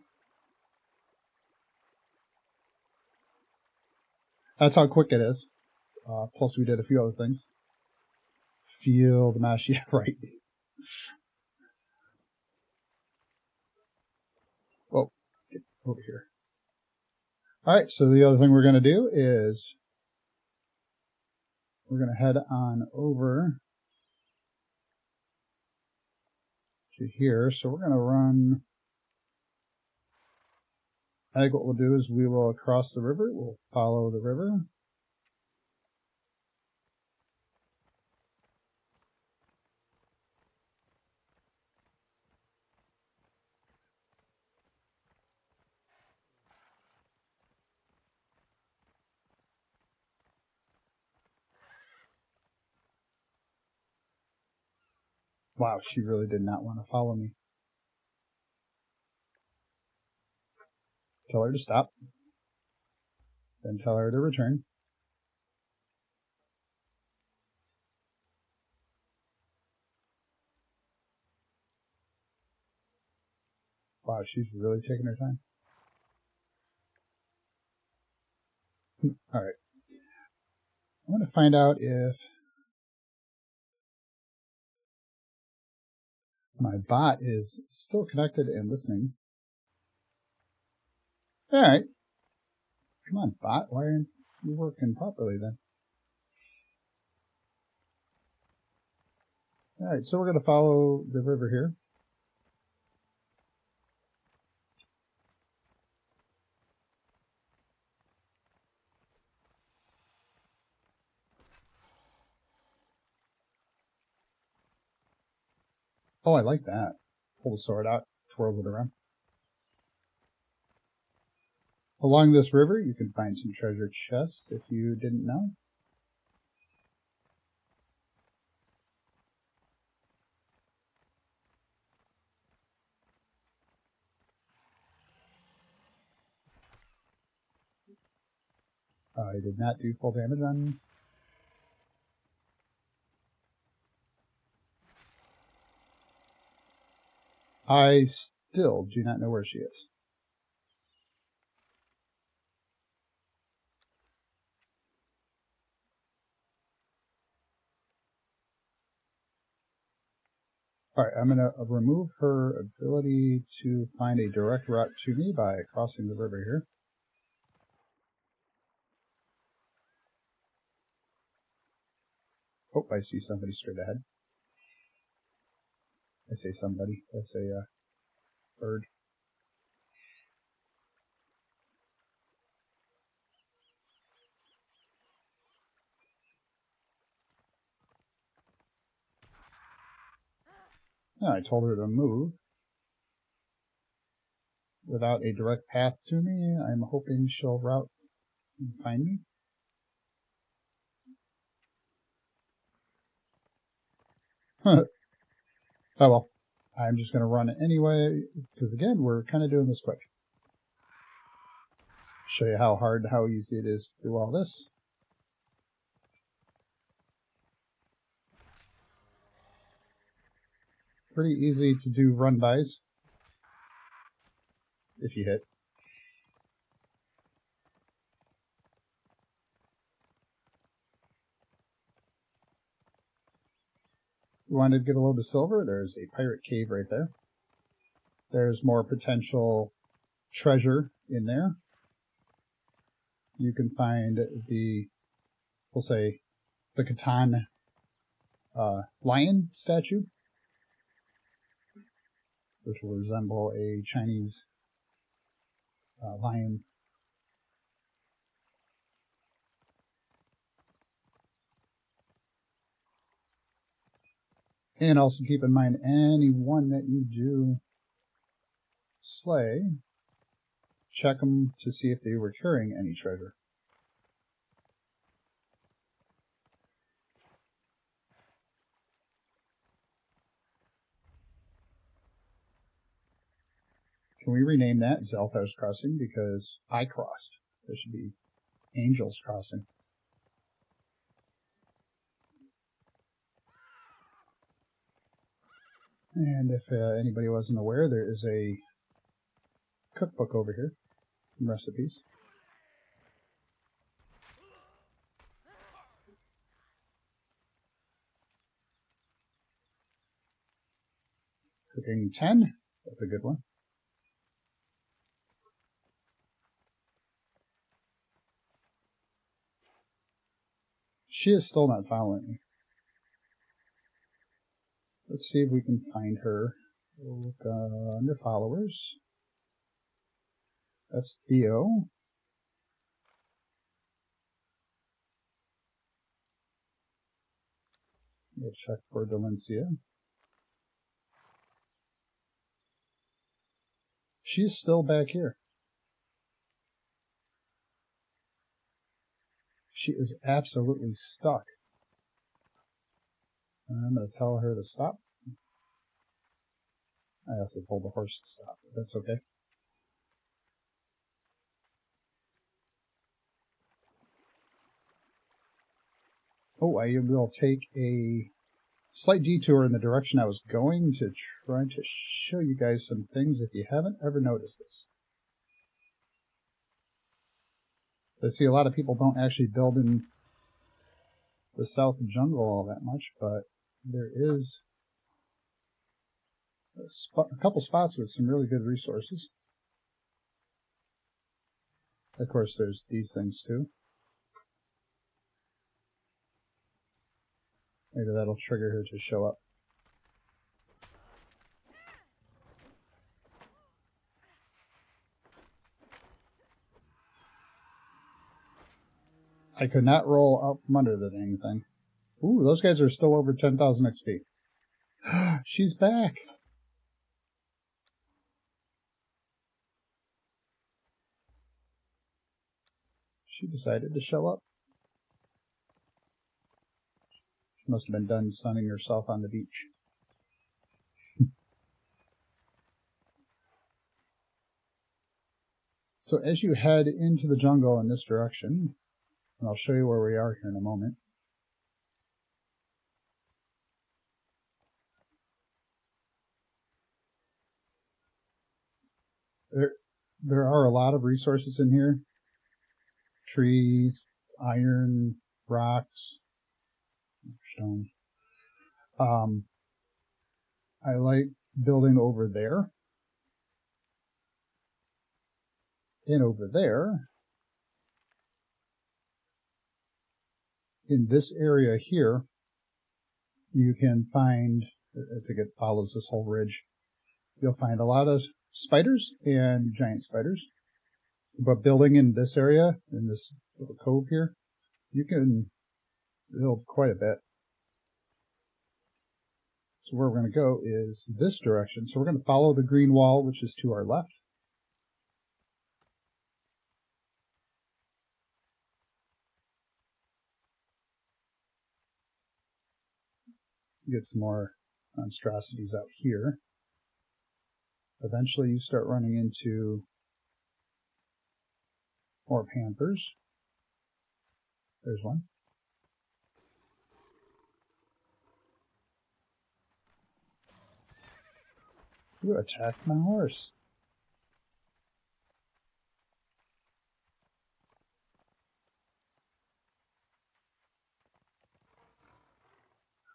That's how quick it is. Plus we did a few other things. Feel the mash, yeah, right. Whoa, get over here. Alright, so the other thing we're going to do is we're going to head on over to here. So we're going to run, I think what we'll do is we will cross the river, we'll follow the river. Wow, she really did not want to follow me. Tell her to stop. Then tell her to return. Wow, she's really taking her time. Alright. I'm going to find out if my bot is still connected and listening. Alright. Come on, bot. Why aren't you working properly then? Alright, so we're going to follow the river here. Oh, I like that. Pull the sword out, twirl it around. Along this river, you can find some treasure chests if you didn't know. I did not do full damage on. I still do not know where she is. Alright, I'm going to remove her ability to find a direct route to me by crossing the river here. Oh, I see somebody straight ahead. I say somebody. That's a bird. Yeah, I told her to move. without a direct path to me. I'm hoping she'll route and find me. Oh well, I'm just going to run it anyway, because again, we're kind of doing this quick. Show you how easy it is to do all this. Pretty easy to do run-bys, if you hit. You wanted to get a load of silver? There's a pirate cave right there. There's more potential treasure in there. You can find the, we'll say, the Conan lion statue, which will resemble a Chinese lion. And also keep in mind, anyone that you do slay, check them to see if they were carrying any treasure. Can we rename that Zelthar's Crossing? Because I crossed. There should be Angel's Crossing. And if anybody wasn't aware, there is a cookbook over here. Some recipes. Cooking 10. That's a good one. She is still not following me. Let's see if we can find her. We'll look under followers. That's Theo. We'll check for Delencia. She's still back here. She is absolutely stuck. I'm going to tell her to stop. I also told the horse to stop, but that's okay. Oh, I will take a slight detour in the direction I was going to try to show you guys some things if you haven't ever noticed this. I see a lot of people don't actually build in the south jungle all that much, but there is a couple spots with some really good resources. Of course, there's these things too. Maybe that'll trigger her to show up. I could not roll out from under that dang thing. Ooh, those guys are still over 10,000 XP. She's back! She decided to show up. She must have been done sunning herself on the beach. So as you head into the jungle in this direction, and I'll show you where we are here in a moment, there are a lot of resources in here. Trees, iron, rocks, stone. I like building over there. And over there, in this area here, you can find, I think it follows this whole ridge, you'll find a lot of spiders and giant spiders. But building in this area, in this little cove here, you can build quite a bit. So where we're going to go is this direction. So we're going to follow the green wall, which is to our left. get some more monstrosities out here. Eventually you start running into more panthers. There's one. You attacked my horse.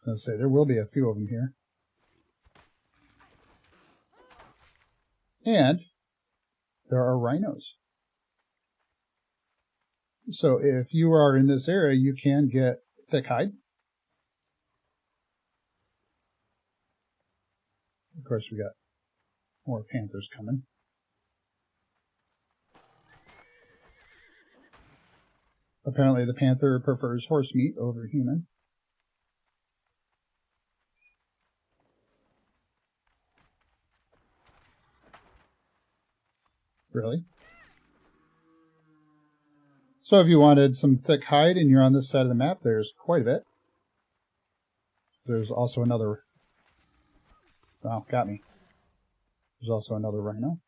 I was going to say, there will be a few of them here. And there are rhinos. So if you are in this area, you can get thick hide. Of course, we got more panthers coming. Apparently the panther prefers horse meat over human. Really? So if you wanted some thick hide and you're on this side of the map, there's quite a bit. There's also another... Wow, got me. There's also another rhino.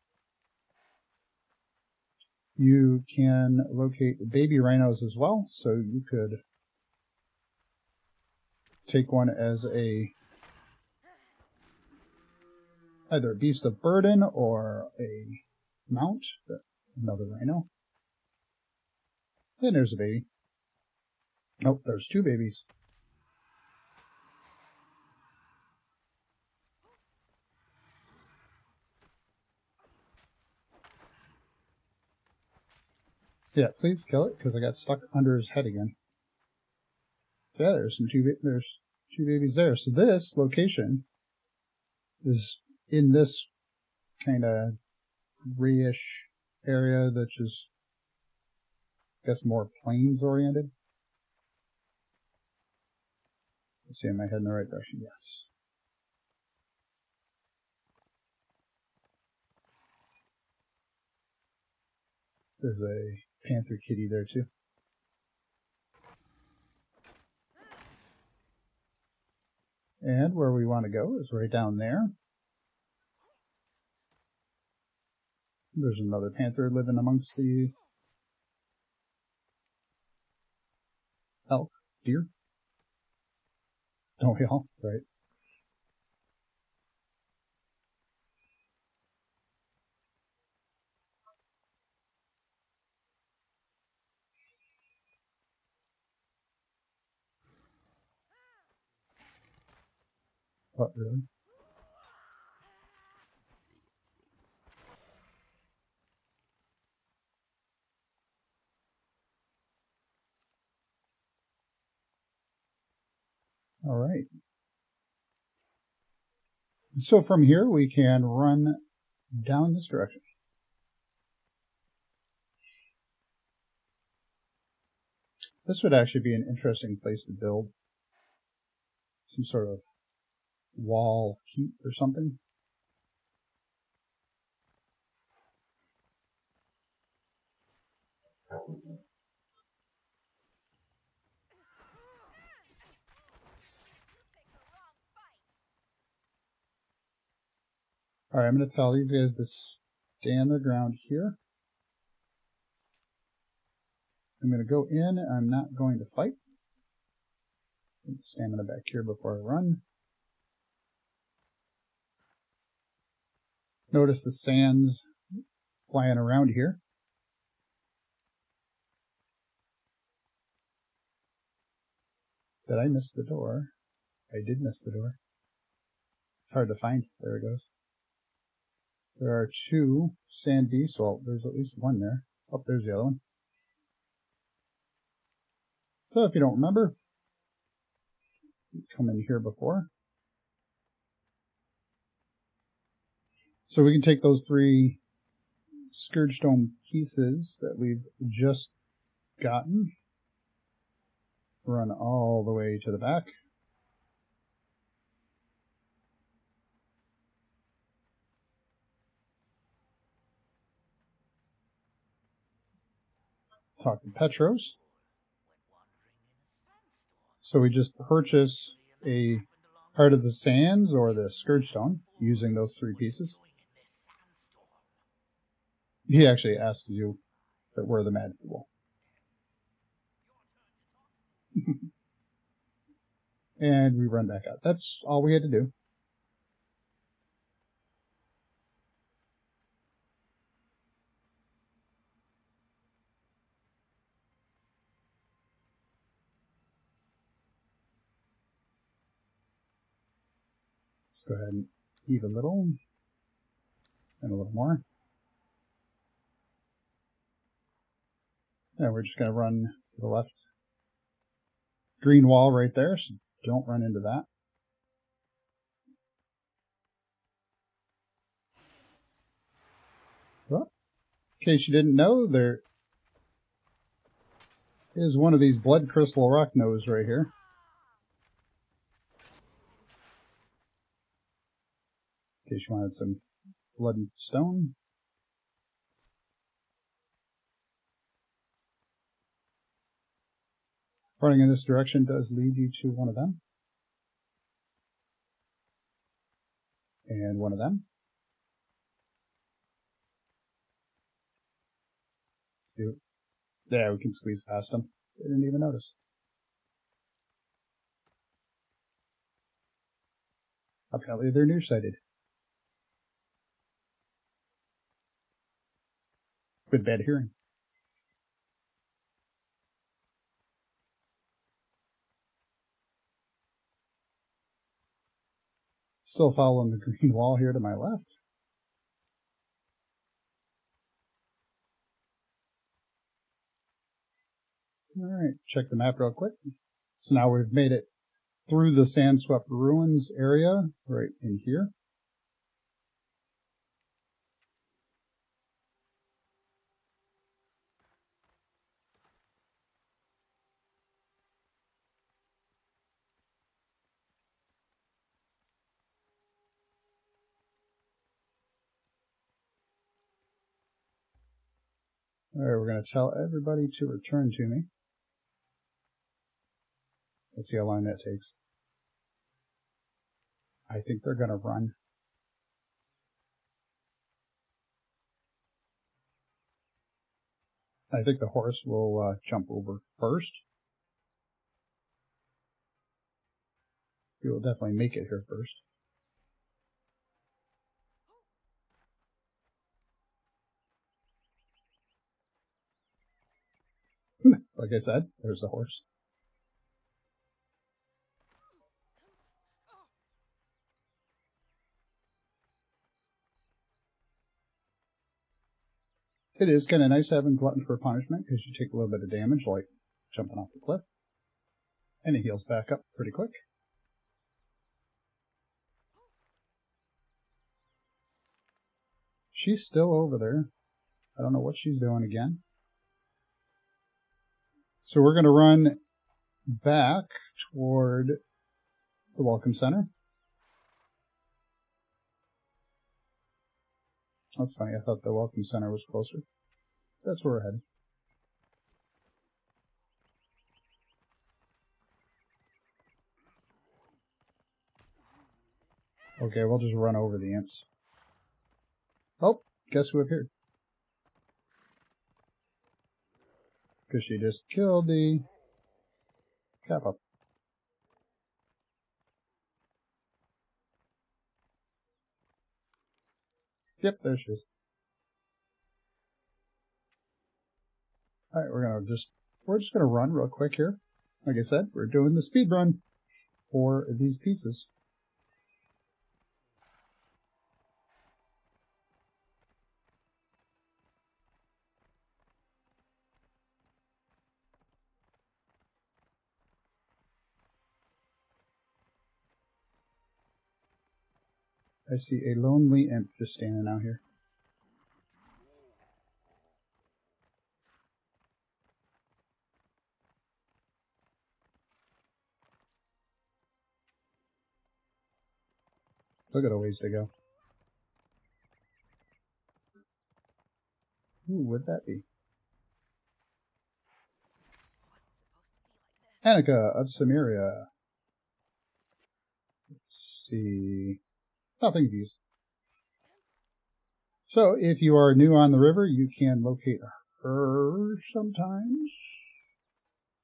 You can locate baby rhinos as well, so you could take one as a either a beast of burden or a mount. Another rhino. And there's a baby. Nope, there's two babies. Yeah, please kill it, because I got stuck under his head again. So yeah, there's two babies there. So this location is in this kind of grayish area that's just, I guess, more plains oriented. Let's see, am I heading in the right direction? Yes. There's a panther kitty there too. And where we want to go is right down there. There's another panther living amongst the elk, deer. Don't we all? Right. What, really? All right. So from here we can run down this direction. This would actually be an interesting place to build some sort of wall keep or something. Alright, I'm going to tell these guys to stand their ground here. I'm going to go in. I'm not going to fight. So stamina back here before I run. Notice the sand flying around here. Did I miss the door? I did miss the door. It's hard to find. There it goes. There are two sand beasts. Well, there's at least one there. Oh, there's the other one. So if you don't remember, you come in here before. So we can take those three scourge stone pieces that we've just gotten, run all the way to the back. Talk to Petros. So we just purchase a part of the sands or the scourge stone using those 3 pieces. He actually asked you that we're the Mad Fool. And we run back out. That's all we had to do. Let's go ahead and heave a little and a little more. And we're just going to run to the left. Green wall right there, so don't run into that. Well, in case you didn't know, there is one of these blood crystal rock nose right here. In case you wanted some blood and stone. Running in this direction does lead you to one of them. And one of them. Let's see. There, we can squeeze past them. They didn't even notice. Apparently they're nearsighted. With bad hearing. Still following the green wall here to my left. Alright, check the map real quick. So now we've made it through the sand-swept ruins area, right in here. Alright, we're going to tell everybody to return to me. Let's see how long that takes. I think they're going to run. I think the horse will jump over first. He will definitely make it here first. Like I said, there's the horse. It is kind of nice having Glutton for Punishment because you take a little bit of damage, like jumping off the cliff. And it heals back up pretty quick. She's still over there. I don't know what she's doing again. So we're going to run back toward the Welcome Center. That's funny, I thought the Welcome Center was closer. That's where we're headed. Okay, we'll just run over the imps. Oh, guess who appeared? Because she just killed the Kappa. Yep, there she is. Alright, we're just gonna run real quick here. Like I said, we're doing the speed run for these pieces. I see a lonely imp just standing out here. Still got a ways to go. Who would that be? Hanukkah of Samaria. see. Nothing views. So if you are new on the river, you can locate her sometimes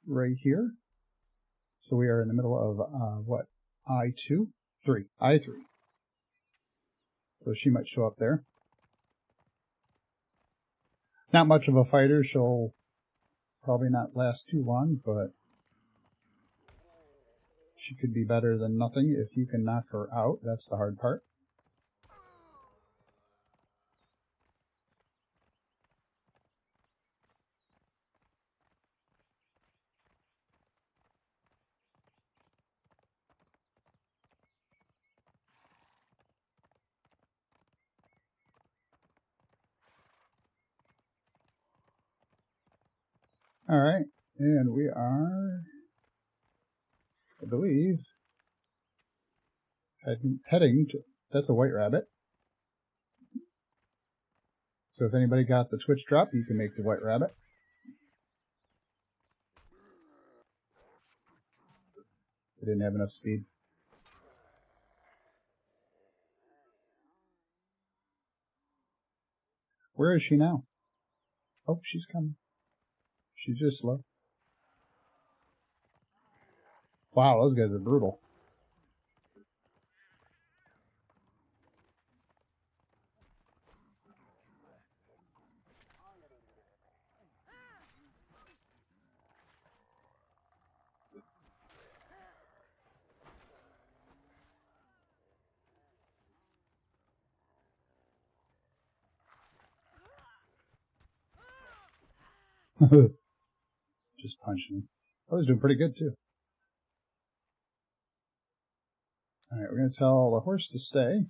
right here. So we are in the middle of what? I2? 3. I3. So she might show up there. Not much of a fighter. She'll probably not last too long, but she could be better than nothing if you can knock her out. That's the hard part. Alright, and we are, I believe, heading to, that's a white rabbit. So if anybody got the Twitch drop, you can make the white rabbit. I didn't have enough speed. Where is she now? Oh, she's coming. She's just slow. Wow, those guys are brutal. Just punching him. I was doing pretty good too. Alright, we're going to tell the horse to stay.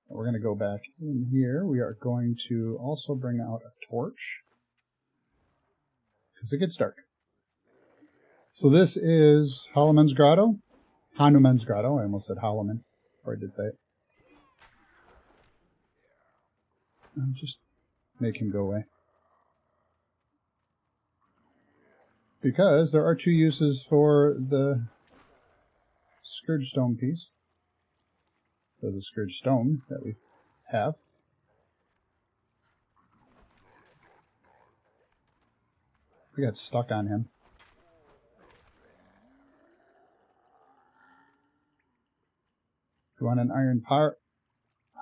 We're going to go back in here. We are going to also bring out a torch, because it gets dark. So this is Hanuman's Grotto. Hanuman's Grotto. I almost said Hanuman, or I did say it. Just make him go away. Because there are two uses for the scourge stone piece. For the scourge stone that we have. We got stuck on him. If you want an iron part,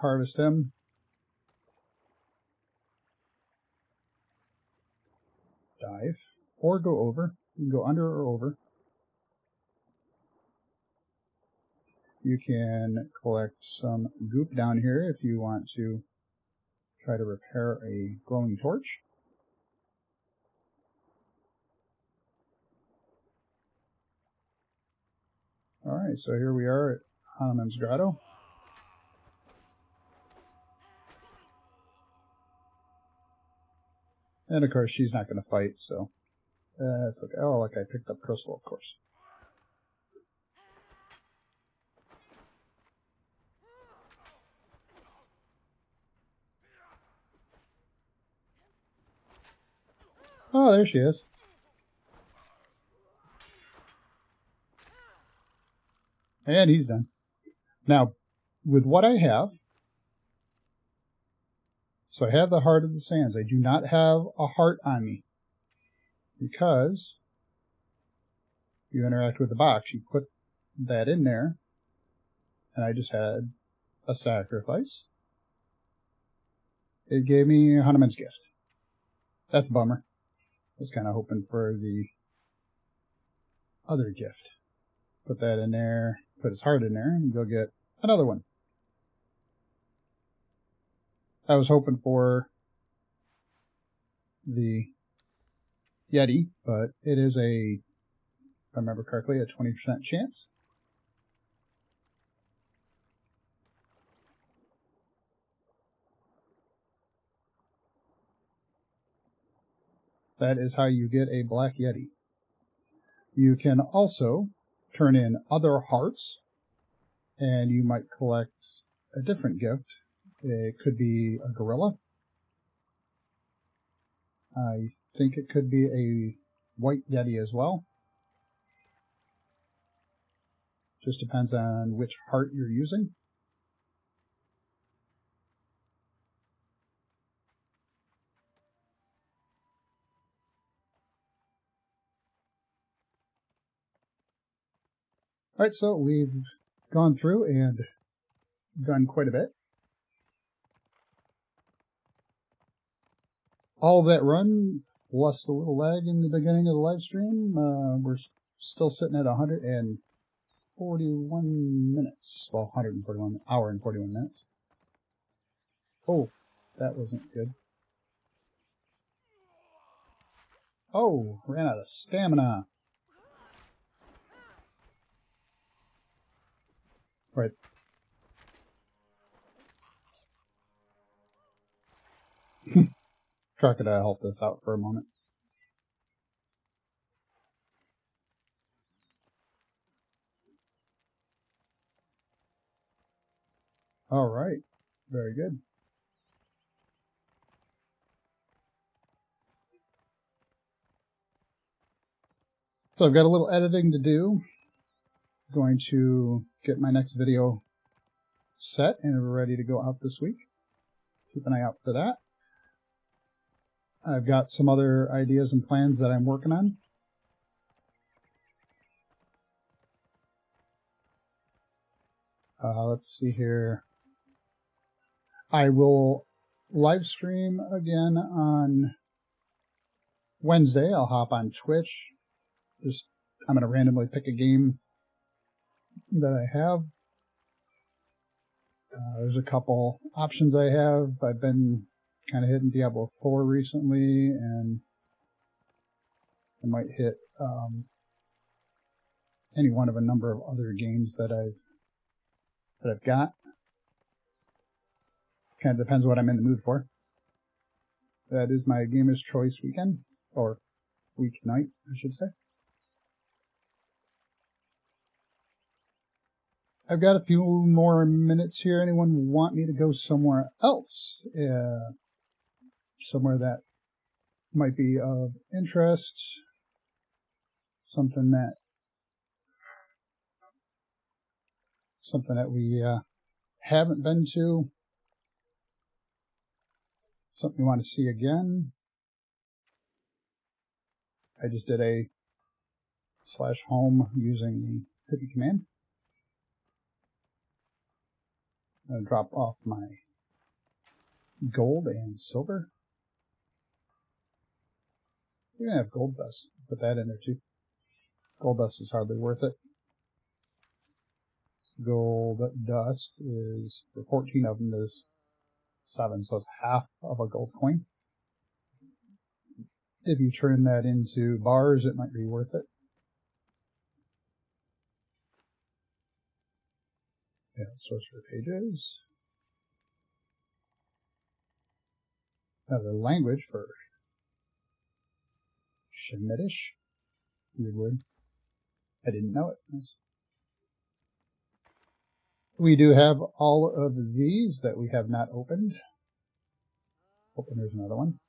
harvest him. Dive. Or go over. You can go under or over. You can collect some goop down here if you want to try to repair a glowing torch. Alright, so here we are at Hanuman's Grotto. And of course she's not going to fight, so that's okay. Oh, look, I picked up crystal, of course. Oh, there she is. And he's done. Now, with what I have, so I have the Heart of the Sands. I do not have a heart on me, because you interact with the box. You put that in there, and I just had a sacrifice. It gave me Hanuman's gift. That's a bummer. I was kind of hoping for the other gift. Put that in there, put his heart in there, and you'll get another one. I was hoping for the Yeti, but it is a, if I remember correctly, a 20% chance. That is how you get a Black Yeti. You can also turn in other hearts, and you might collect a different gift. It could be a gorilla. I think it could be a white Yeti as well. Just depends on which part you're using. Alright, so we've gone through and done quite a bit. All of that run, plus a little lag in the beginning of the live stream, we're still sitting at 141 minutes. Well, 141, hour and 41 minutes. Oh, that wasn't good. Oh, ran out of stamina. Right. Crocodile helped us out for a moment. All right. Very good. So I've got a little editing to do. Going to get my next video set and ready to go out this week. Keep an eye out for that. I've got some other ideas and plans that I'm working on. Let's see here. I will live stream again on Wednesday. I'll hop on Twitch. I'm going to randomly pick a game that I have. There's a couple options I have. I've been kind of hitting Diablo 4 recently, and I might hit any one of a number of other games that I've got. Kind of depends what I'm in the mood for. That is my Gamer's Choice weekend, or weeknight, I should say. I've got a few more minutes here. Anyone want me to go somewhere else? Somewhere that might be of interest? Something that we haven't been to? Something you want to see again? I just did a /home using the cookie command. I'm going to drop off my gold and silver. We're going to have gold dust. Put that in there too. Gold dust is hardly worth it. Gold dust is, for 14 of them, is 7, so it's half of a gold coin. If you turn that into bars, it might be worth it. Yeah, source for pages. Another language for Shemitish. Weird word. I didn't know it. Nice. We do have all of these that we have not opened. Oh, and there's another one.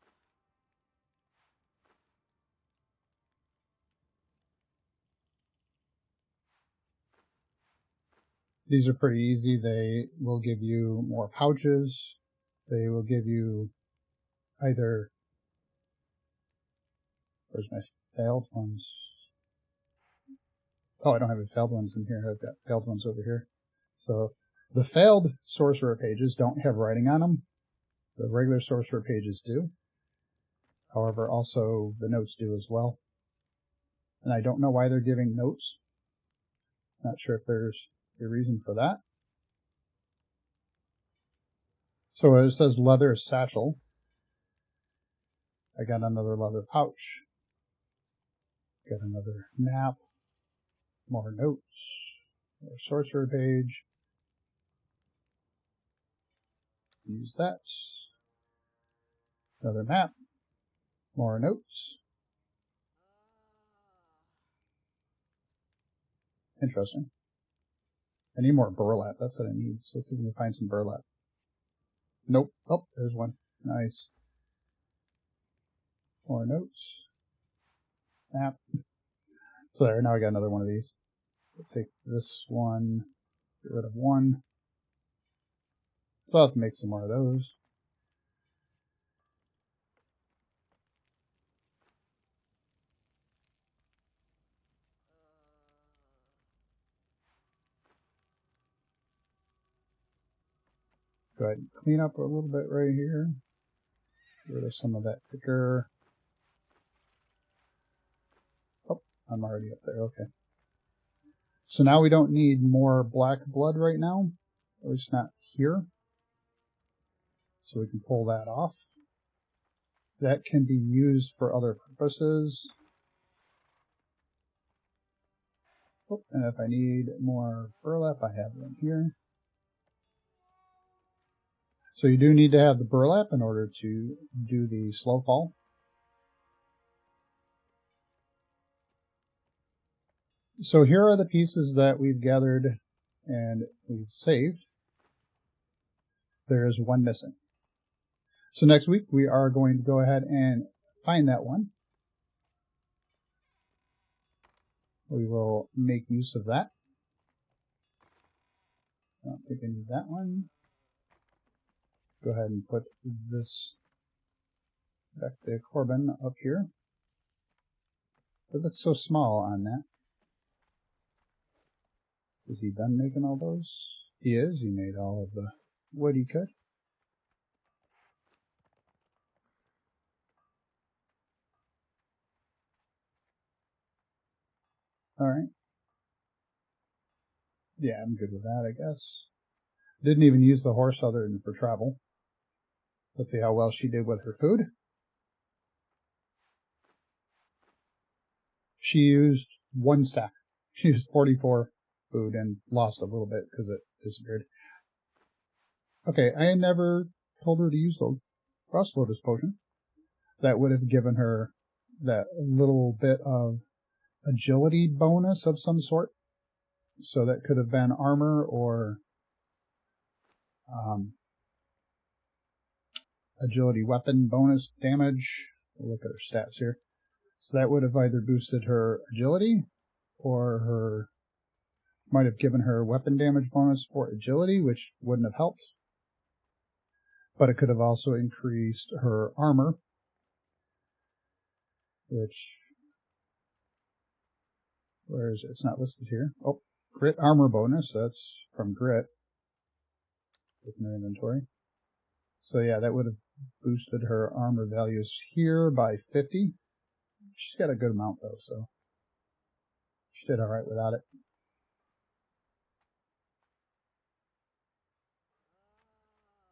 These are pretty easy. They will give you more pouches. They will give you either... Where's my failed ones? Oh, I don't have any failed ones in here. I've got failed ones over here. So the failed sorcerer pages don't have writing on them. The regular sorcerer pages do. However, also the notes do as well. And I don't know why they're giving notes. Not sure if there's a reason for that. So it says leather satchel. I got another leather pouch. Got another map. More notes. More sorcerer page. Use that. Another map. More notes. Interesting. I need more burlap. That's what I need. So let's see if we can find some burlap. Nope. Oh, there's one. Nice. More notes. Map. So there, now I got another one of these. We'll take this one, get rid of one. So I'll have to make some more of those. Go ahead and clean up a little bit right here. Get rid of some of that thicker. Oh, I'm already up there, okay. So now we don't need more black blood right now, at least not here. So we can pull that off. That can be used for other purposes. Oh, and if I need more burlap, I have one here. So you do need to have the burlap in order to do the slow fall. So here are the pieces that we've gathered and we've saved. There's one missing. So next week we are going to go ahead and find that one. We will make use of that. I don't think I need that one. Go ahead and put this back to Corbin up here. It looks so small on that. Is he done making all those? He is. He made all of the wood he could. Alright. Yeah, I'm good with that, I guess. Didn't even use the horse other than for travel. Let's see how well she did with her food. She used one stack. She used 44 food and lost a little bit because it disappeared. Okay, I never told her to use the Rust Lotus potion. That would have given her that little bit of agility bonus of some sort. So that could have been armor or agility weapon bonus damage. We'll look at her stats here. So that would have either boosted her agility or her might have given her weapon damage bonus for agility, which wouldn't have helped. But it could have also increased her armor, which, where is it? It's not listed here. Oh, grit armor bonus. That's from grit. Open her inventory. So yeah, that would have boosted her armor values here by 50. She's got a good amount though, so she did alright without it.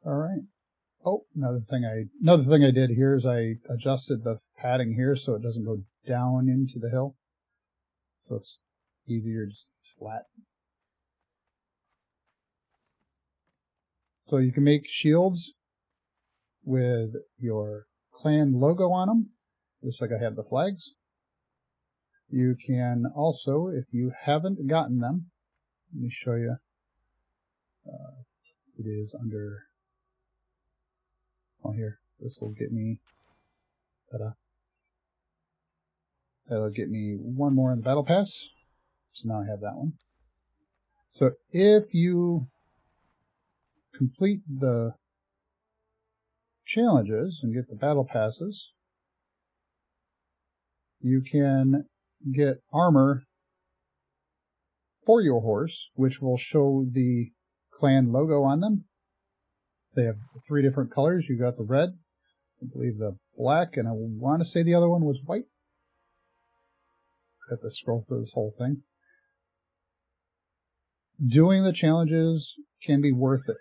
Alright. Oh, another thing I did here is I adjusted the padding here so it doesn't go down into the hill. So it's easier, just flat. So you can make shields with your clan logo on them, just like I have the flags. You can also, if you haven't gotten them, let me show you. It is under, oh here, this will get me, that'll get me one more in the battle pass. So now I have that one. So if you complete the challenges and get the battle passes, you can get armor for your horse, which will show the clan logo on them. They have 3 different colors. You got the red, I believe the black, and I want to say the other one was white. I have to scroll through this whole thing. Doing the challenges can be worth it.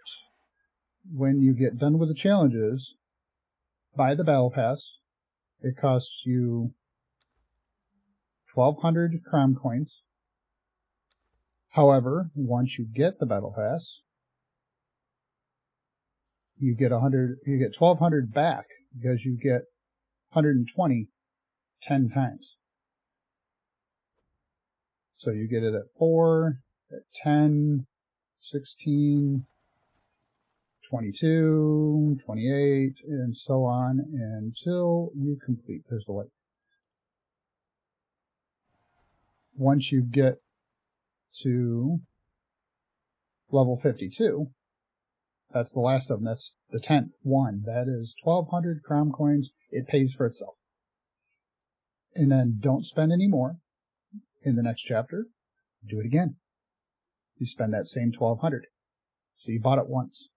When you get done with the challenges, buy the battle pass. It costs you 1,200 Crom coins. However, once you get the battle pass, you get 1,200 back because you get 120 10 times. So you get it at 4, at 10, 16, 22, 28, and so on until you complete. There's the light. Once you get to level 52. That's the last of them. That's the 10th one. That is 1,200 crown coins. It pays for itself. And then don't spend any more in the next chapter. Do it again. You spend that same 1,200. So you bought it once.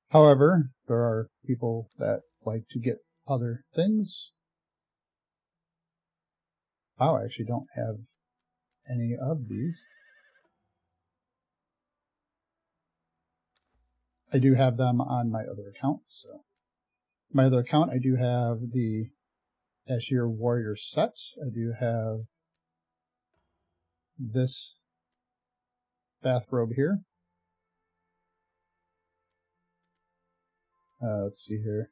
However, there are people that like to get other things. Wow, I actually don't have any of these. I do have them on my other account. So my other account, I do have the Ashir Warrior set. I do have this bathrobe here. Let's see here.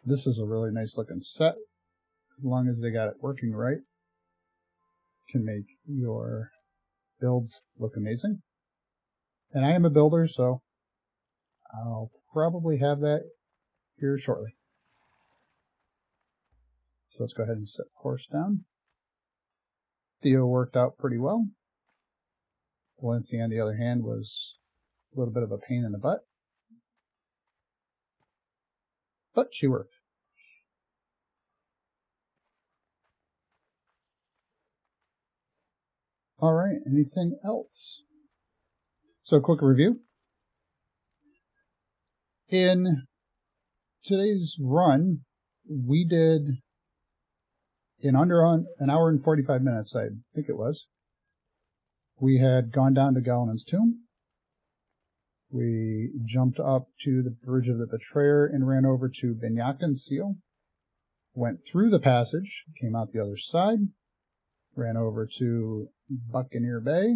This is a really nice looking set. As long as they got it working right, can make your builds look amazing. And I am a builder, so I'll probably have that here shortly. So let's go ahead and set horse down. Theo worked out pretty well. Valencia, on the other hand, was a little bit of a pain in the butt. But she worked. Alright, anything else? So, a quick review. In today's run, we did, in under an hour and 45 minutes, I think it was, we had gone down to Gallaman's tomb. We jumped up to the Bridge of the Betrayer and ran over to Benyakin's seal. Went through the passage, came out the other side, ran over to Buccaneer Bay,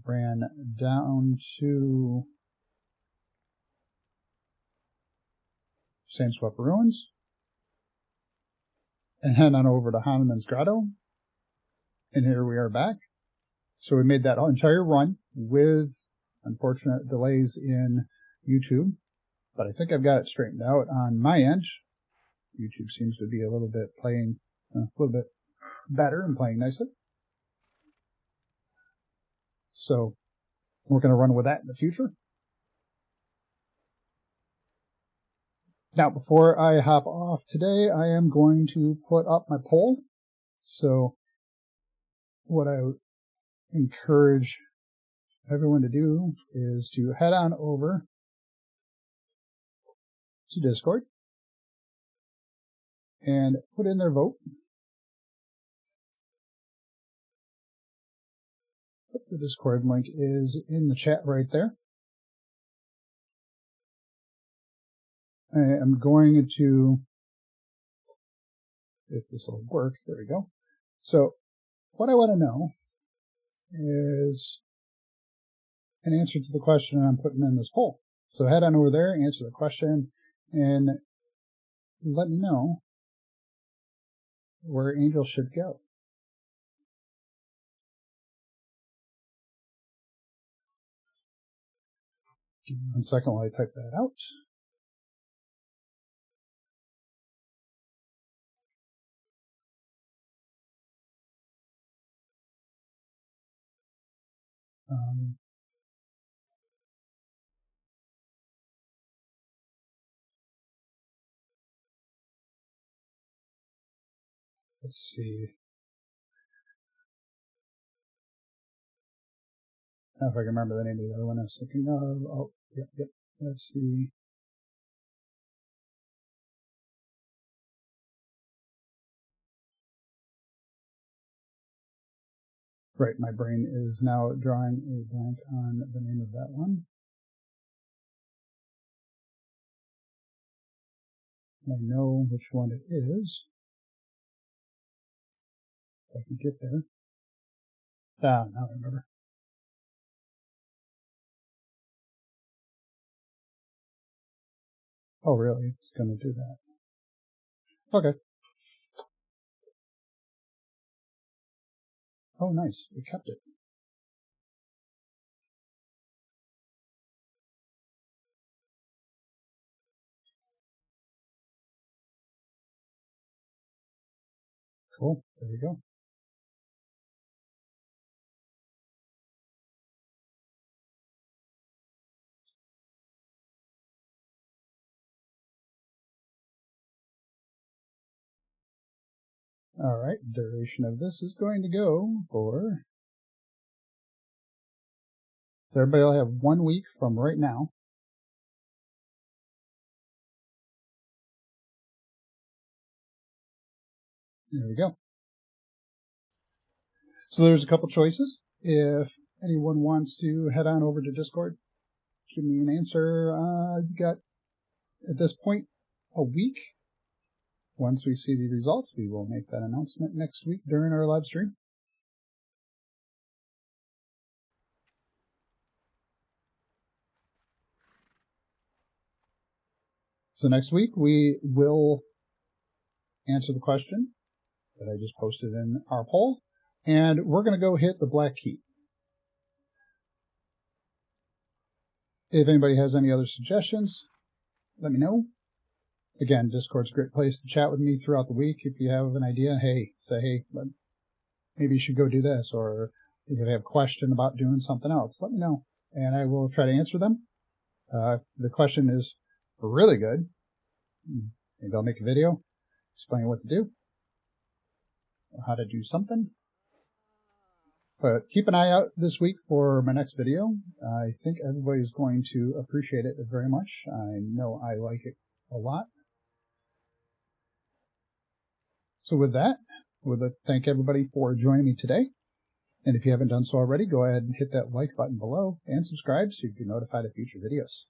ran down to Sandswept Ruins, and head on over to Hanuman's Grotto. And here we are back. So we made that entire run with unfortunate delays in YouTube, but I think I've got it straightened out on my end. YouTube seems to be a little bit better and playing nicely. So we're going to run with that in the future. Now, before I hop off today, I am going to put up my poll. So what I would encourage everyone to do is to head on over to Discord and put in their vote. The Discord link is in the chat right there. I am going to, if this will work, there we go. So what I want to know is an answer to the question I'm putting in this poll. So head on over there, answer the question, and let me know where Angel should go. Give me 1 second while I type that out. Let's see. I don't know if I can remember the name of the other one I was thinking of. Oh, yep. Let's see. Right, my brain is now drawing a blank on the name of that one. I know which one it is. If I can get there. Ah, now I remember. Oh, really? It's going to do that. Okay. Oh, nice. It kept it. Cool. There we go. All right, duration of this is going to go for... So everybody will have 1 week from right now. There we go. So there's a couple choices. If anyone wants to head on over to Discord, give me an answer. You've got, at this point, a week. Once we see the results, we will make that announcement next week during our live stream. So next week, we will answer the question that I just posted in our poll, and we're going to go hit the black key. If anybody has any other suggestions, let me know. Again, Discord's a great place to chat with me throughout the week. If you have an idea, say, hey, maybe you should go do this, or if you have a question about doing something else, let me know, and I will try to answer them. If the question is really good, maybe I'll make a video explaining what to do, or how to do something. But keep an eye out this week for my next video. I think everybody's going to appreciate it very much. I know I like it a lot. So with that, I would like to thank everybody for joining me today. And if you haven't done so already, go ahead and hit that like button below and subscribe so you can be notified of future videos.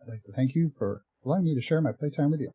I'd like to thank you for allowing me to share my playtime with you.